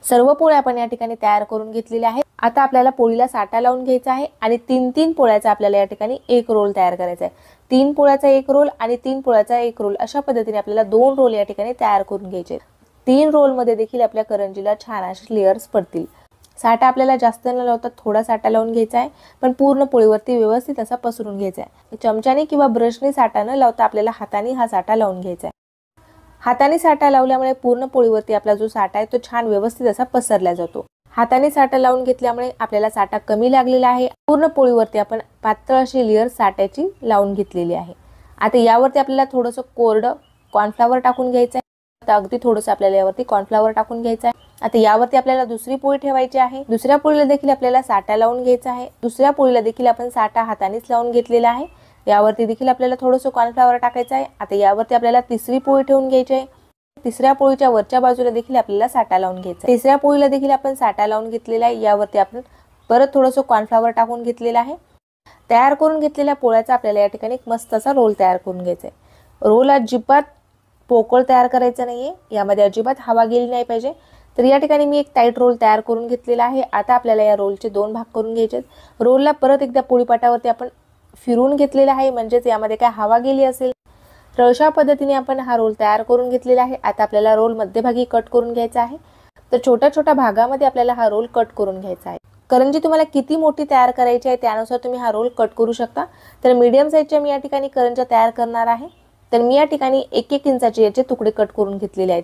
सर्व पोळ्या आपण या ठिकाणी तयार करून घेतलेल्या आहेत. आता आपल्याला पोळीला साठा लावून घ्यायचा आहे आणि 3-3 पोळ्याचा आपल्याला या ठिकाणी एक रोल तयार करायचा आहे. 3 पोळ्याचा एक रोल आणि 3 पोळ्याचा एक रोल अशा पद्धतीने आपल्याला 2 रोल या ठिकाणी तयार करून घ्यायचे. 3 रोल मध्ये देखील आपल्या करंजीला छान असे लेयर्स पडतील. साठा आपल्याला जास्त न लावता थोडा साठा लावून घ्यायचा आहे, पण पूर्ण पोळीवरती व्यवस्थित असा पसरून घ्यायचा आहे. चमच्याने किंवा ब्रशने साठा न लावता आपल्याला हाताने हा साठा लावून घ्यायचा आहे. हाताने साठा लावल्यामुळे पूर्ण पोळीवरती आपला जो साठा आहे तो छान व्यवस्थित असा पसरला जातो. हाताने साठा लावून घेतल्यामुळे आपल्याला साठा कमी लागलेला आहे. पूर्ण पोळीवरती आपण पातळ अशी लेयर साठ्याची लावून घेतलेली आहे. आता यावरती आपल्याला थोडंसं कोरडं कॉर्नफ्लॉवर टाकून घ्यायचं आहे. आता अगदी थोडंसं आपल्याला यावरती कॉर्नफ्लॉवर टाकून घ्यायचं आहे. आता यावरती आपल्याला दुसरी पोळी ठेवायची आहे. दुसऱ्या पोळीला देखील आपल्याला साठा लावून घ्यायचा आहे. दुसऱ्या पोळीला देखील आपण साठा हातानेच लावून घेतलेला आहे. यावरती देखील आपल्याला थोडंसं कॉर्नफ्लॉवर टाकायचं आहे. आता यावरती आपल्याला तिसरी पोळी ठेवून घ्यायची आहे. तिसऱ्या पोळीच्या वरच्या बाजूला देखील आपल्याला साठा लावून घ्यायचा. तिसऱ्या पोळीला देखील आपण साठा लावून घेतलेला आहे. यावरती आपण परत थोडंसं कॉर्नफ्लॉवर टाकून घेतलेलं आहे. तयार करून घेतलेल्या पोळ्याचा आपल्याला या ठिकाणी मस्त असा रोल तयार करून घ्यायचा आहे. रोल अजिबात पोकळ तयार करायचा नाहीये, यामध्ये अजिबात हवा गेली नाही पाहिजे. तर या ठिकाणी मी एक टाईट रोल तयार करून घेतलेला आहे. आता आपल्याला या रोलचे 2 भाग करून घ्यायचे आहेत. रोलला परत एकदा पोळीपाटावरती आपण फिरवून घेतलेला आहे, म्हणजेच यामध्ये काय हवा गेली असेल तर अशा पद्धतीने आपण हा रोल तयार करून घेतलेला आहे. आता आपल्याला रोल मध्यभागी कट करून घ्यायचा आहे. तर छोट्या छोट्या भागामध्ये आपल्याला हा रोल कट करून घ्यायचा आहे. करंजी तुम्हाला किती मोठी तयार करायची आहे त्यानुसार तुम्ही हा रोल कट करू शकता. तर मीडियम साईजच्या मी या ठिकाणी करंज्या तयार करणार आहे. तर मी या ठिकाणी 1-1 इंचाचे याचे तुकडे कट करून घेतलेले आहेत.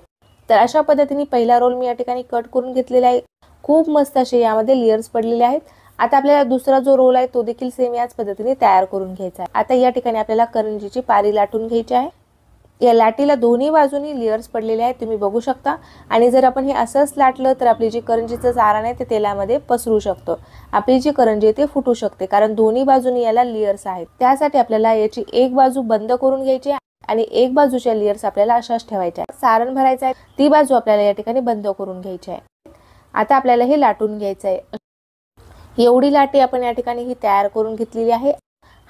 तर अशा पद्धतीने पहिला रोल मी या ठिकाणी कट करून घेतलेला आहे. खूप मस्त असे यामध्ये लेयर्स पडलेले आहेत. आता आपल्याला दुसरा जो रोल आहे तो देखील सेम याच पद्धतीने तयार करून घ्यायचा आहे. आता या ठिकाणी आपल्याला करंजीची पारी लाटून घ्यायची आहे. या लाटीला दोन्ही बाजूनी लेयर्स पडलेले आहेत, तुम्ही बघू शकता. आणि जर आपण हे असंच लाटलं तर आपली जी करंजीचं सारण आहे ते तेलामध्ये पसरू शकतो. आपली जी करंजी आहे ते फुटू शकते, कारण दोन्ही बाजूनी याला लेयर्स आहेत. त्यासाठी आपल्याला याची एक बाजू बंद करून घ्यायची आणि एक बाजूच्या लेयर्स आपल्याला अशाच ठेवायच्या. सारण भरायचं आहे ती बाजू आपल्याला या ठिकाणी बंद करून घ्यायची आहे. आता आपल्याला हे लाटून घ्यायचं आहे. एवढी लाटी आपण या ठिकाणी ही तयार करून घेतलेली आहे.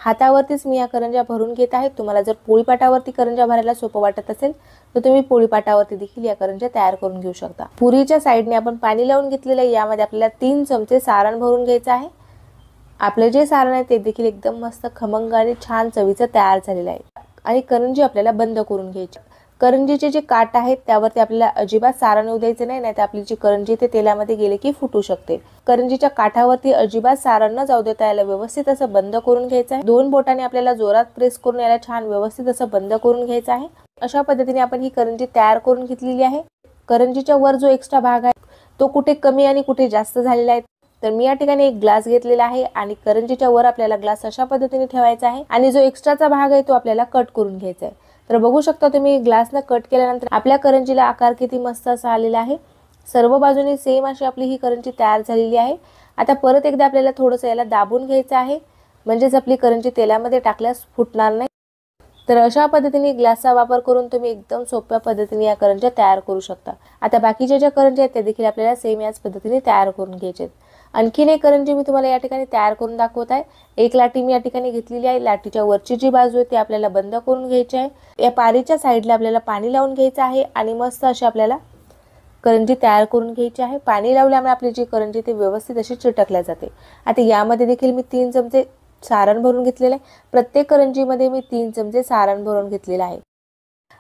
हातावरतीच मी या करंज्या भरून घेत आहे. तुम्हाला जर पोळीपाटावरती करंज्या भरायला सोपं वाटत असेल तर तुम्ही पोळीपाटावरती देखील या करंज्या तयार करून घेऊ शकता. पुरीच्या साईडने आपण पाणी लावून घेतलेलं आहे. यामध्ये आपल्याला 3 चमचे सारण भरून घ्यायचं आहे. आपलं जे सारण आहे ते देखील एकदम मस्त खमंग आणि छान चवीचं तयार झालेलं आहे. आणि करंजी आपल्याला बंद करून घ्यायची. करंजीचे जे काट आहेत त्यावरती आपल्याला अजिबात सारण येऊ द्यायचं नाही, नाहीतर आपली जी करंजी ते तेलामध्ये गेले की फुटू शकते. करंजीच्या काठावरती अजिबात सारण न जाऊ देता याला व्यवस्थित असं बंद करून घ्यायचं आहे. 2 बोटाने आपल्याला जोरात प्रेस करून याला छान व्यवस्थित असं बंद करून घ्यायचं आहे. अशा पद्धतीने आपण ही करंजी तयार करून घेतलेली आहे. करंजीच्या वर जो एक्स्ट्रा भाग आहे तो कुठे कमी आणि कुठे जास्त झालेला आहे. तर मी या ठिकाणी एक ग्लास घेतलेला आहे आणि करंजीच्या वर आपल्याला ग्लास अशा पद्धतीने ठेवायचा आहे आणि जो एक्स्ट्राचा भाग आहे तो आपल्याला कट करून घ्यायचा आहे. तर बघू शकता तुम्ही ग्लासनं कट केल्यानंतर आपल्या करंजीला आकार किती मस्त असा आलेला आहे. सर्व बाजूनी सेम अशी आपली ही करंजी तयार झालेली आहे. आता परत एकदा आपल्याला थोडंसं याला दाबून घ्यायचं आहे, म्हणजेच आपली करंजी तेलामध्ये टाकल्यास फुटणार नाही. तर अशा पद्धतीने ग्लासचा वापर करून तुम्ही एकदम सोप्या पद्धतीने या करंज्या तयार करू शकता। आता बाकीच्या ज्या करंज्या आहेत त्या देखील आपल्याला सेम याच पद्धतीने तयार करून घ्यायचे आहेत। आणखीन एक करंजी मी तुम्हाला या ठिकाणी तयार करून दाखवत आहे। एक लाटी मी या ठिकाणी घेतलेली आहे। लाटीच्या वरची जी बाजू आहे ती आपल्याला बंद करून घ्यायची आहे। या पारीच्या साईडला आपल्याला पाणी लावून घ्यायचं आहे आणि मस्त अशी आपल्याला करंजी तयार करून घ्यायची आहे। पाणी लावल्यामुळे आपली जी करंजी ती व्यवस्थित अशी चिटकल्या जाते। आता यामध्ये देखील मी 3 चमचे सारण भरून घेतलेले आहे। प्रत्येक करंजीमध्ये मी 3 चमचे सारण भरून घेतलेले आहे।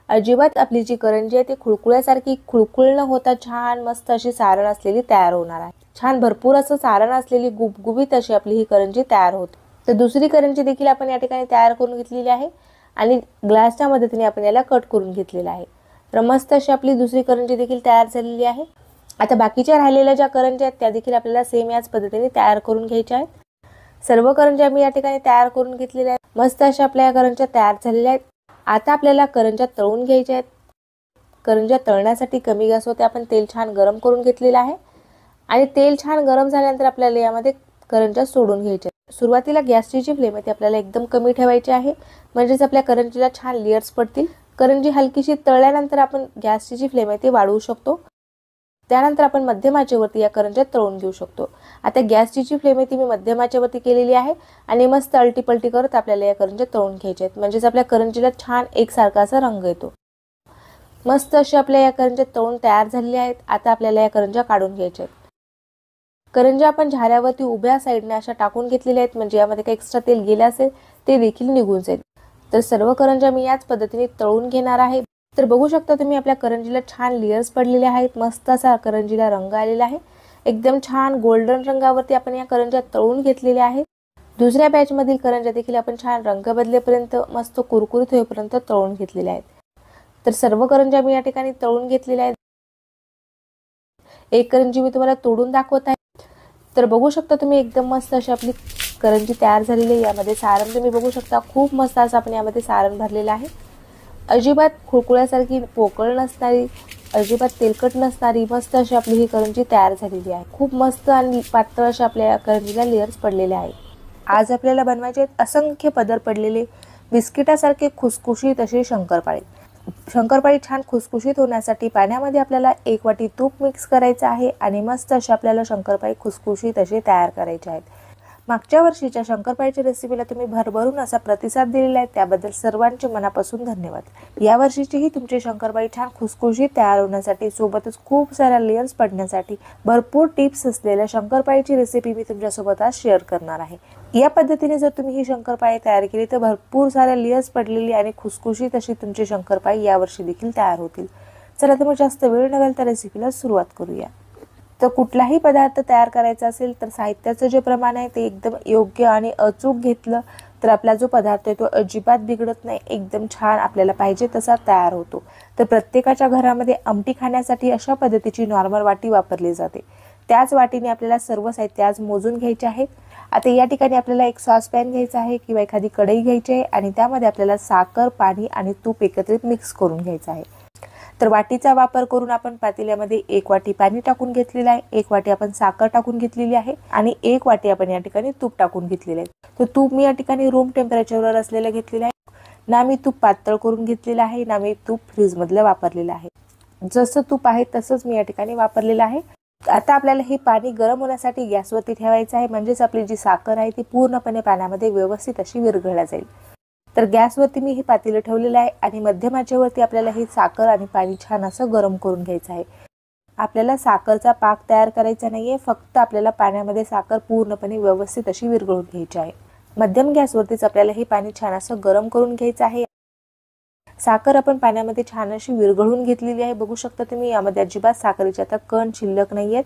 अजिबात आपली जी करंजी आहे ती खुळखुळ्यासारखी खुळखुळ न होता छान मस्त अशी सारण असलेली तयार होणार आहे। छान भरपूर असं सारण असलेली गुबगुबीत अशी आपली ही करंजी तयार होते। तर दुसरी करंजी देखील आपण या ठिकाणी तयार करून घेतलेली आहे आणि ग्लासच्या मदतीने आपण याला कट करून घेतलेला आहे। तर मस्त अशी आपली दुसरी करंजी देखील तयार झालेली आहे। आता बाकीच्या राहिलेल्या ज्या करंज्या आहेत त्या देखील आपल्याला सेम याच पद्धतीने तयार करून घ्यायच्या आहेत। सर्व करंज्या मी या ठिकाणी तयार करून घेतलेल्या आहेत। मस्त अशा आपल्या या करंज्या तयार झालेल्या आहेत। आता आपल्याला करंज्या तळून घ्यायच्या आहेत। करंज्या तळण्यासाठी कमी गॅसवर आपण तेल छान गरम करून घेतलेलं आहे आणि तेल छान गरम झाल्यानंतर आपल्याला यामध्ये करंज्या सोडून घ्यायच्या आहेत। सुरुवातीला गॅसची जी फ्लेम आहे ती आपल्याला एकदम कमी ठेवायची आहे, म्हणजेच आपल्या करंजीला छान लेयर्स पडतील। करंजी हलकीशी तळल्यानंतर आपण गॅसची जी फ्लेम आहे ती वाढवू शकतो। त्यानंतर आपण मध्यम आचेवरती या करंज्या तळून घेऊ शकतो। आता गॅसची जी फ्लेम आहे ती मी मध्यम आचेवरती केलेली आहे आणि मस्त अलटी-पलटी करत आपल्याला या करंज्या तळून घ्यायच्या आहेत, म्हणजेच आपल्या करंजीला छान एकसारखा असा रंग येतो। मस्त अशी आपल्या या करंज्या तळून तयार झालेल्या आहेत। आता आपल्याला या करंज्या काढून घ्यायच्या आहेत। करंज्या आपण झाऱ्यावरती उभ्या साईडने अशा टाकून घेतलेल्या आहेत, म्हणजे यामध्ये काही एक्स्ट्रा तेल गेले असेल ते देखील निघून जाईल। तर सर्व करंज्या मी याच पद्धतीने तळून घेणार आहे। तर बघू शकता तुम्ही आपल्या करंजीला छान लेयर्स पडलेले आहेत। मस्त असा करंजीला रंग आलेला आहे। एकदम छान गोल्डन रंगावरती आपण या करंज्या तळून घेतलेल्या आहेत। दुसऱ्या बॅच मधील करंज्या देखील आपण छान रंग बदलेपर्यंत मस्त कुरकुरीत होईपर्यंत तळून घेतलेल्या आहेत। तर सर्व करंज्या मी या ठिकाणी तळून घेतलेल्या आहेत। एक करंजी मी तुम्हाला तोडून दाखवत आहे। तर बघू शकता तुम्ही एकदम मस्त अशी आपली करंजी तयार झालेली आहे। यामध्ये सारण तुम्ही बघू शकता, खूप मस्त असं आपण यामध्ये सारण भरलेलं आहे। अजिबात खुळखुळ्यासारखी पोकळ नसणारी, अजिबात तेलकट नसणारी मस्त अशी आपली ही करंजी तयार झालेली आहे। खूप मस्त आणि पातळ अशा आपल्या करंजीला लेयर्स पडलेले आहेत। आज आपल्याला बनवायचे असंख्य पदर पडलेले बिस्किटासारखे खुसखुशीत असे शंकरपाळे। शंकरपाळी छान खुसखुशीत होण्यासाठी पाण्यामध्ये आपल्याला 1 वाटी तूप मिक्स करायचं आहे आणि मस्त असे आपल्याला शंकरपाळी खुसखुशीत असे तयार करायचे आहेत। मागच्या वर्षीच्या शंकरपाळीच्या रेसिपीला तुम्ही भरभरून असा प्रतिसाद दिलेला आहे, त्याबद्दल सर्वांचे मनापासून धन्यवाद। या वर्षीचीही तुमची शंकरपाळी छान खुसखुशीत तयार होण्यासाठी, सोबतच खूप साऱ्या लेयर्स पडण्यासाठी भरपूर टिप्स असलेल्या शंकरपाळीची रेसिपी मी तुमच्यासोबत आज शेअर करणार आहे। या पद्धतीने जर तुम्ही ही शंकरपाळी तयार केली तर भरपूर साऱ्या लेयर्स पडलेली आणि खुसखुशीत अशी तुमची शंकरपाळी यावर्षी देखील तयार होतील। चला तर मग जास्त वेळ न घालता रेसिपीला सुरुवात करूया। तर कुठलाही पदार्थ तयार करायचा असेल तर साहित्याचं जे प्रमाण आहे ते एकदम योग्य आणि अचूक घेतलं तर आपला जो पदार्थ आहे तो अजिबात बिघडत नाही, एकदम छान आपल्याला पाहिजे तसा तयार होतो। तर प्रत्येकाच्या घरामध्ये आमटी खाण्यासाठी अशा पद्धतीची नॉर्मल वाटी वापरली जाते। त्याच वाटीने आपल्याला सर्व साहित्य आज मोजून घ्यायचे आहेत। आता या ठिकाणी आपल्याला एक सॉस पॅन घ्यायचा आहे किंवा एखादी कढई घ्यायची आहे आणि त्यामध्ये आपल्याला साखर, पाणी आणि तूप एकत्रित मिक्स करून घ्यायचं आहे। तर वाटीचा वापर करून आपण पातेल्यामध्ये 1 वाटी पाणी टाकून घेतलेलं आहे, 1 वाटी आपण साखर टाकून घेतलेली आहे आणि 1 वाटी आपण या ठिकाणी तूप टाकून घेतलेले आहे। तर तूप मी या ठिकाणी रूम टेम्परेचरवर असलेलं घेतलेलं आहे। ना मी तूप पातळ करून घेतलेलं आहे, ना मी तूप फ्रीज मधलं वापरलेलं आहे। जसं तूप आहे तसंच मी या ठिकाणी वापरलेलं आहे। आता आपल्याला हे पाणी गरम होण्यासाठी गॅसवरती ठेवायचं आहे, म्हणजेच आपली जी साखर आहे ती पूर्णपणे पाण्यामध्ये व्यवस्थित अशी विरघळली जाईल। तर गॅसवरती मी हे पातेलं ठेवलेलं आहे आणि मध्यम आचेवरती आपल्याला ही साखर आणि पाणी छान असं गरम करून घ्यायचं आहे। आपल्याला साखरचा पाक तयार करायचा नाहीये, फक्त आपल्याला पाण्यामध्ये साखर पूर्णपणे व्यवस्थित अशी विरघळून घ्यायची आहे। मध्यम गॅसवरतीच आपल्याला हे पाणी छान असं गरम करून घ्यायचं आहे। साखर आपण पाण्यामध्ये छान अशी विरघळून घेतलेली आहे। बघू शकता तुम्ही यामध्ये अजिबात साखरेचे आता कण शिल्लक नाहीयेत।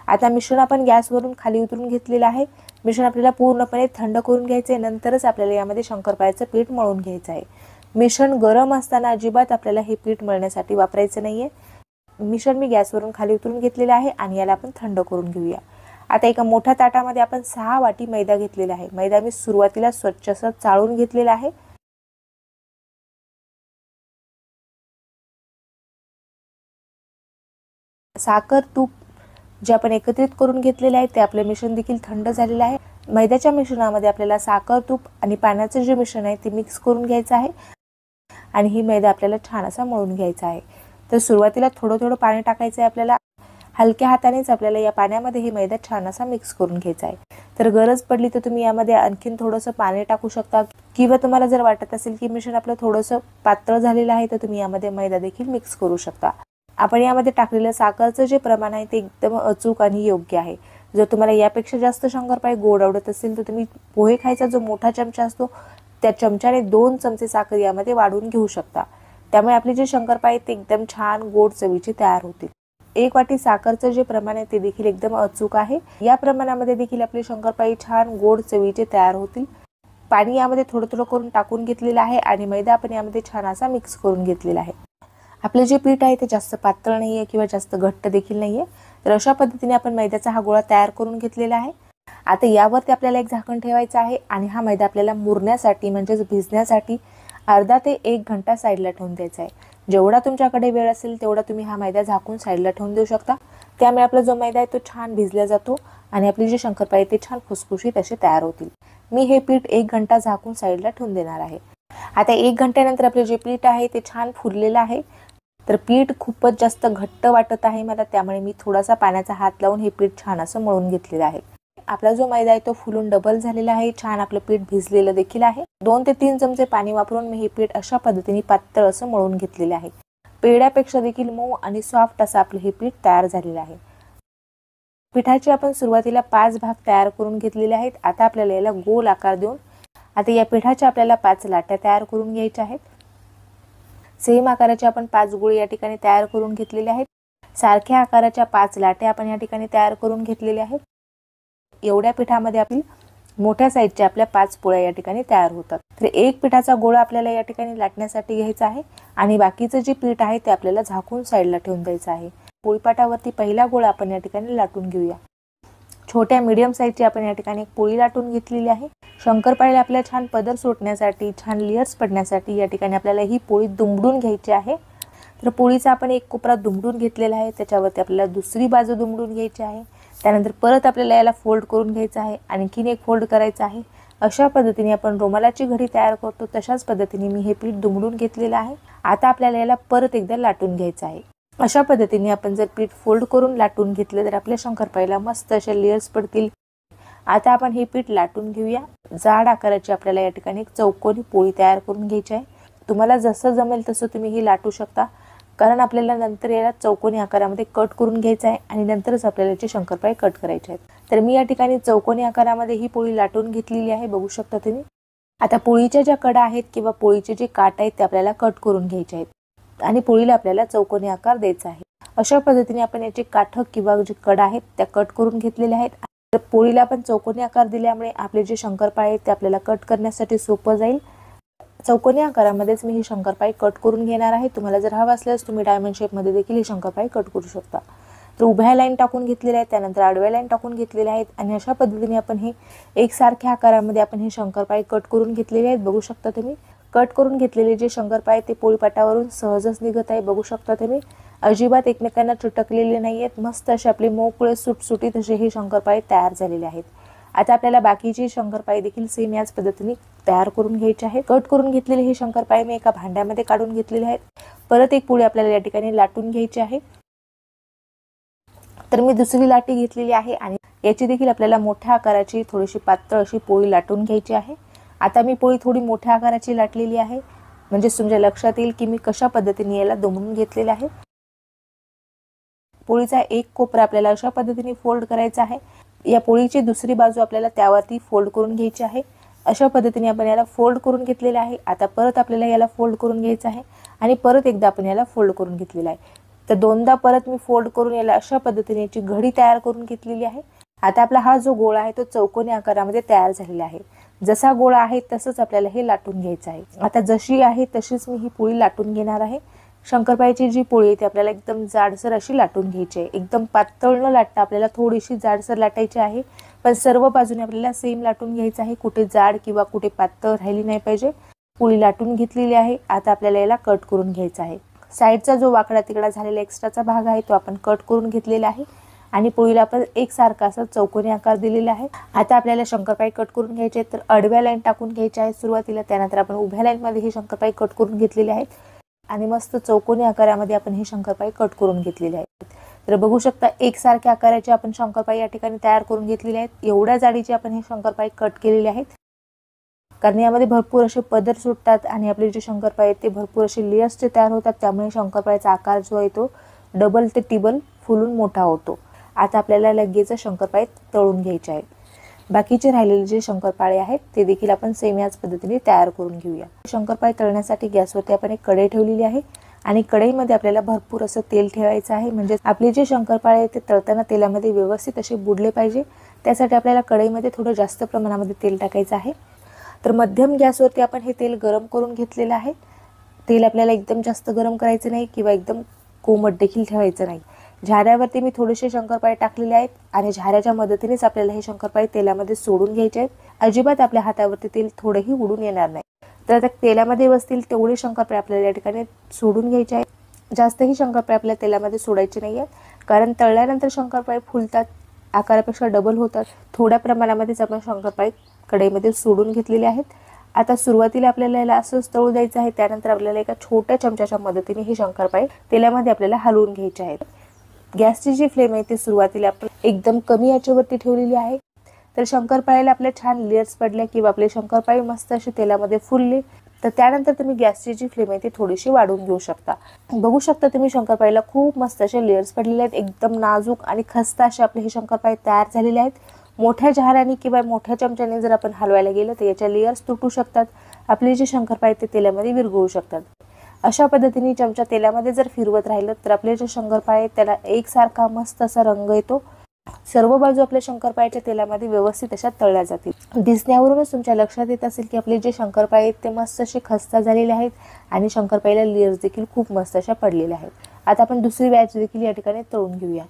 आता मिश्रण आपण गॅसवरून खाली उतरून घेतलेलं आहे। मिश्रण आपल्याला पूर्णपणे थंड करून घ्यायचे, नंतरच आपल्याला यामध्ये शंकरपाळ्याचं पीठ मळून घ्यायचं आहे। मिश्रण गरम असताना अजिबात आपल्याला हे पीठ मळण्यासाठी वापरायचं नाहीये। मिश्रण मी गॅसवरून खाली उतरून घेतलेलं आहे आणि याला आपण थंड करून घेऊया। आता एका मोठ्या ताटामध्ये आपण 6 वाटी मैदा घेतलेला आहे। मैदा मी सुरुवातीला स्वच्छ असं चाळून घेतलेला आहे। साखर, तूप जे आपण एकत्रित करून घेतलेले आहे ते आपले मिश्रण देखील थंड झालेले आहे। मैद्याच्या मिश्रणामध्ये आपल्याला साखर, तूप आणि पाण्याचं जे मिश्रण आहे ते मिक्स करून घ्यायचं आहे आणि ही मैदा आपल्याला छान असा मळून घ्यायचा आहे। तर सुरुवातीला थोडं थोडं पाणी टाकायचं आहे आपल्याला। हलक्या हातानेच आपल्याला या पाण्यामध्ये हे मैदा छान असा मिक्स करून घ्यायचा आहे। तर गरज पडली तर तुम्ही यामध्ये आणखीन थोडंसं पाणी टाकू शकता किंवा तुम्हाला जर वाटत असेल की मिश्रण आपलं थोडंसं पातळ झालेलं आहे तर तुम्ही यामध्ये मैदा देखील मिक्स करू शकता। आपण यामध्ये टाकलेलं साखरचं जे प्रमाण आहे ते एकदम अचूक आणि योग्य आहे। जर तुम्हाला यापेक्षा जास्त शंकरपाळे गोड आवडत असेल तर तुम्ही पोहे खायचा जो मोठा चमचा असतो त्या चमच्याने 2 चमचे साखर यामध्ये वाढवून घेऊ शकता। त्यामुळे आपले जे शंकरपाळे ते एकदम छान गोड चवीचे तयार होतील। 1 वाटी साखरचं जे प्रमाण आहे ते देखील एकदम अचूक आहे। या प्रमाणामध्ये देखील आपले शंकरपाळे छान गोड चवीचे तयार होतील। पाणी यामध्ये थोडं थोडं करून टाकून घेतलेलं आहे आणि मैदा आपण यामध्ये छान असा मिक्स करून घेतलेला आहे। आपले जे पीठ आहे ते जास्त पातळ नाहीये किंवा जास्त घट्ट देखील नाहीये। तर अशा पद्धतीने आपण मैद्याचा हा गोळा तयार करून घेतलेला आहे। आता यावरती आपल्याला एक झाकण ठेवायचं आहे आणि हा मैदा आपल्याला मुरण्यासाठी म्हणजे भिजण्यासाठी अर्धा ते 1 घंटा साईडला ठेवून द्यायचा आहे। जेवढा तुमच्याकडे वेळ असेल तेवढा तुम्ही हा मैदा झाकून साईडला ठेवून देऊ शकता। त्यामुळे आपला जो मैदा आहे तो छान भिजला जातो आणि आपले जे शंकरपाळे ते छान खुसखुशीत असे तयार होतील। मी हे पीठ 1 घंटा झाकून साईडला ठेवून देणार आहे। आता 1 घंट्यानंतर आपले जे पीठ आहे ते छान फुललेलं आहे। तर पीठ खूपच जास्त घट्ट वाटत आहे मला, त्यामुळे मी थोडासा पाण्याचा हात लावून हे पीठ छान असं मळून घेतलेलं आहे। आपला जो मैदा आहे तो फुलून डबल झालेला आहे। छान आपलं पीठ भिजलेलं देखील आहे। 2 ते 3 चमचे पाणी वापरून मी हे पीठ अशा पद्धतीने पातळ असं मळून घेतलेलं आहे। पेढ्यापेक्षा देखील मऊ आणि सॉफ्ट असं आपलं हे पीठ तयार झालेलं आहे। पिठाचे आपण सुरुवातीला 5 भाग तयार करून घेतलेले आहेत। आता आपल्याला याला गोल आकार देऊन आता या पिठाच्या आपल्याला 5 लाट्या तयार करून घ्यायच्या आहेत। सेम आकाराचे आपण 5 गोळे या ठिकाणी तयार करून घेतलेले आहेत। सारख्या आकाराच्या 5 लाट्या आपण या ठिकाणी तयार करून घेतलेल्या आहेत। एवढ्या पिठामध्ये आपण मोठ्या साईजच्या आपल्या 5 पोळ्या या ठिकाणी तयार होतात। तर एक पिठाचा गोळा आपल्याला या ठिकाणी लाटण्यासाठी घ्यायचा आहे आणि बाकीचं जे पीठ आहे ते आपल्याला झाकून साईडला ठेवून द्यायचं आहे। पोळीपाटावरती पहिला गोळा आपण या ठिकाणी लाटून घेऊया। छोट्या मीडियम साईजची आपण या ठिकाणी एक पोळी लाटून घेतलेली आहे। शंकरपाळे आपल्या छान पदर सुटण्यासाठी, छान लेयर्स पडण्यासाठी या ठिकाणी आपल्याला ही पोळी दुमडून घ्यायची आहे। तर पोळीचा आपण एक कोपरा दुमडून घेतलेला आहे, त्याच्यावरती आपल्याला दुसरी बाजू दुमडून घ्यायची आहे। त्यानंतर परत आपल्याला याला फोल्ड करून घ्यायचं आहे, आणखीन एक फोल्ड करायचं आहे। अशा पद्धतीने आपण रुमालाची घडी तयार करतो तशाच पद्धतीने मी हे पीठ दुमडून घेतलेलं आहे। आता आपल्याला याला परत एकदा लाटून घ्यायचं आहे। अशा पद्धतीने आपण जर पीठ फोल्ड करून लाटून घेतलं तर आपल्या शंकरपाळ्याला मस्त अशा लेयर्स पडतील। आता आपण हे पीठ लाटून घेऊया। जाड आकाराची आपल्याला या ठिकाणी एक चौकोनी पोळी तयार करून घ्यायची आहे। तुम्हाला जसं जमेल तसं तुम्ही ही लाटू शकता, कारण आपल्याला नंतर याला चौकोनी आकारामध्ये कट करून घ्यायचं आहे आणि नंतरच आपल्याला याचे शंकरपाळे कट करायचे आहेत। तर मी या ठिकाणी चौकोनी आकारामध्ये ही पोळी लाटून घेतलेली आहे, बघू शकता तुम्ही। आता पोळीच्या ज्या कडा आहेत किंवा पोळीचे जे काठ आहेत ते आपल्याला कट करून घ्यायचे आहेत आणि पोळीला आपल्याला चौकोनी आकार द्यायचा आहे। अशा पद्धतीने आपण याचे काठ किंवा जे कडा आहेत त्या कट करून घेतलेल्या आहेत। तर पोळीला आपण चौकोनी आकार दिल्यामुळे आपले जे शंकरपाळे आहेत ते आपल्याला कट करण्यासाठी सोपं जाईल। चौकोनी आकारामध्येच मी हे शंकरपाळे कट करून घेणार आहे। तुम्हाला जर हवं असल्यास तुम्ही डायमंड शेपमध्ये देखील हे शंकरपाळे कट करू शकता। तर उभ्या लाईन टाकून घेतलेल्या आहेत, त्यानंतर आडव्या लाईन टाकून घेतलेल्या आहेत आणि अशा पद्धतीने आपण हे एकसारख्या आकारामध्ये आपण हे शंकरपाळे कट करून घेतलेले आहेत, बघू शकता तुम्ही। कट करून घेतलेले जे शंकरपाळे ते पोळीपाटावरून सहजच निघत आहे, बघू शकता तुम्ही। अजिबात एकमेकांना चिटकलेले नाही आहेत, मस्त असे आपले मोकळे सुटसुटीत असे हे शंकरपाळे तयार झालेले आहेत। आता आपल्याला बाकीचे शंकरपाळे देखील सेम याच पद्धतीने तयार करून घ्यायचे आहेत। कट करून घेतलेले हे शंकरपाळे मी एका भांड्यामध्ये काढून घेतलेले आहेत। परत एक पोळी आपल्याला या ठिकाणी लाटून घ्यायची आहे। तर मी दुसरी लाटी घेतलेली आहे आणि याची देखील आपल्याला मोठ्या आकाराची थोडीशी पातळ अशी पोळी लाटून घ्यायची आहे। आता मी पोळी थोडी मोठ्या आकाराची लाटलेली आहे, म्हणजे तुमच्या लक्षात येईल की मी कशा पद्धतीने याला दुमडून घेतलेला आहे। पोळीचा एक कोपरा आपल्याला अशा पद्धतीने फोल्ड करायचा आहे। या पोळीची दुसरी बाजू आपल्याला त्यावरती फोल्ड करून घ्यायची आहे। अशा पद्धतीने आपण याला फोल्ड करून घेतलेला आहे। आता परत आपल्याला याला फोल्ड करून घ्यायचं आहे आणि परत एकदा आपण याला फोल्ड करून घेतलेला आहे। तर दोनदा परत मी फोल्ड करून याला अशा पद्धतीने याची घडी तयार करून घेतलेली आहे। आता आपला हा जो गोळा आहे तो चौकोनी आकारामध्ये तयार झालेला आहे। जसा गोळा आहे तसंच आपल्याला हे लाटून घ्यायचं आहे। आता जशी आहे तशीच मी ही पोळी लाटून घेणार आहे। शंकरपाळ्याची जी पोळी आहे ती आपल्याला एकदम जाडसर अशी लाटून घ्यायची आहे। एकदम पातळ न लाटता आपल्याला थोडीशी जाडसर लाटायची आहे, पण सर्व बाजूने आपल्याला सेम लाटून घ्यायचं आहे। कुठे जाड किंवा कुठे पातळ राहिली नाही पाहिजे। पोळी लाटून घेतलेली आहे। आता आपल्याला याला कट करून घ्यायचा आहे। साईडचा जो वाकडा तिकडा झालेला एक्स्ट्राचा भाग आहे तो आपण कट करून घेतलेला आहे आणि पोळीला आपण एकसारखा असा चौकोनी आकार दिलेला आहे। आता आपल्याला शंकरपाळी कट करून घ्यायचे आहेत, तर आडव्या लाईन टाकून घ्यायच्या आहेत सुरुवातीला, त्यानंतर आपण उभ्या लाईन मध्ये ही शंकरपाळी कट करून घेतलेली आहेत आणि मस्त चौकोनी आकारामध्ये आपण ही शंकरपाळी कट करून घेतलेली आहे। तर बघू शकता एकसारख्या आकाराची आपण शंकरपाळी या ठिकाणी तयार करून घेतलेली आहेत। एवढ्या जाडीची आपण ही शंकरपाळी कट केलेली आहेत, कारण यामध्ये भरपूर असे पदर सुटतात आणि आपले जे शंकरपाळी आहेत ते भरपूर असे लेयर्सचे तयार होतात, त्यामुळे शंकरपाळीचा आकार जो आहे तो डबल ते टिबल फुलून मोठा होतो। आता आपल्याला लगेच शंकरपाळी तळून घ्यायचे आहे। बाकीचे राहिलेले जे शंकरपाळे आहेत ते देखील आपण सेम याच पद्धतीने तयार करून घेऊया। शंकरपाळी तळण्यासाठी गॅसवरती आपण एक कढई ठेवलेली आहे आणि कढईमध्ये आपल्याला भरपूर असं तेल ठेवायचं आहे, म्हणजे आपले जे शंकरपाळे आहेत ते तळताना तेलामध्ये व्यवस्थित असे बुडले पाहिजे। त्यासाठी आपल्याला कढईमध्ये थोडं जास्त प्रमाणामध्ये तेल टाकायचं आहे। तर मध्यम गॅसवरती आपण हे तेल गरम करून घेतलेलं आहे। तेल आपल्याला एकदम जास्त गरम करायचं नाही किंवा एकदम कोमट देखील ठेवायचं नाही। झाऱ्यावरती मी थोडेसे शंकरपाळे टाकलेले आहेत आणि झाऱ्याच्या मदतीनेच आपल्याला हे शंकरपाळे तेलामध्ये सोडून घ्यायचे आहेत। अजिबात आपल्या हातावरती तेल थोडेही उडून येणार नाही। तर त्या तेलामध्ये बसतील तेवढे शंकरपाळे आपल्याला या ठिकाणी सोडून घ्यायचे आहेत। जास्तही शंकरपाळे आपल्या तेलामध्ये सोडायचे नाही आहेत, कारण तळल्यानंतर शंकरपाळे फुलतात, आकारापेक्षा डबल होतात। थोड्या प्रमाणामध्येच आपण शंकरपाळे कढईमध्ये सोडून घेतलेले आहेत। आता सुरुवातीला आपल्याला याला असंच तळू द्यायचं आहे, त्यानंतर आपल्याला एका छोट्या चमच्याच्या मदतीने ही शंकरपाळे तेलामध्ये आपल्याला हलवून घ्यायचे आहेत। गॅसची जी फ्लेम आहे ती सुरुवातीला आपण एकदम कमी आचेवरती ठेवलेली आहे। तर शंकरपाळ्याला आपल्या छान लेयर्स पडल्या किंवा आपले शंकरपाळे मस्त असे तेलामध्ये फुलले, तर त्यानंतर तुम्ही गॅसची जी फ्लेम आहे ती थोडीशी वाढवून घेऊ शकता। बघू शकता तुम्ही शंकरपाळ्याला खूप मस्त असे लेयर्स पडलेले आहेत, एकदम नाजूक आणि खस्ता असे आपले हे शंकरपाळे तयार झालेले आहेत। मोठ्या झाऱ्याने किंवा मोठ्या चमच्याने जर आपण हलवायला गेलं तर याच्या लेयर्स तुटू शकतात, आपले जे शंकरपाळे ते तेलामध्ये विरघळू शकतात। अशा पद्धतीने चमचा तेलामध्ये जर फिरवत राहिलं तर आपले जे शंकरपाळे त्याला एकसारखा मस्त असा रंग येतो। सर्व बाजू आपल्या शंकरपाळ्याच्या तेलामध्ये व्यवस्थित अशा तळल्या जातील। दिसण्यावरूनच तुमच्या लक्षात येत असेल की आपले जे शंकरपाळे आहेत ते मस्त असे खस्ता झालेले आहेत आणि शंकरपाळ्याला लेयर्स देखील खूप मस्त अशा पडलेल्या आहेत। आता आपण दुसरी बॅच देखील या ठिकाणी तळून घेऊया।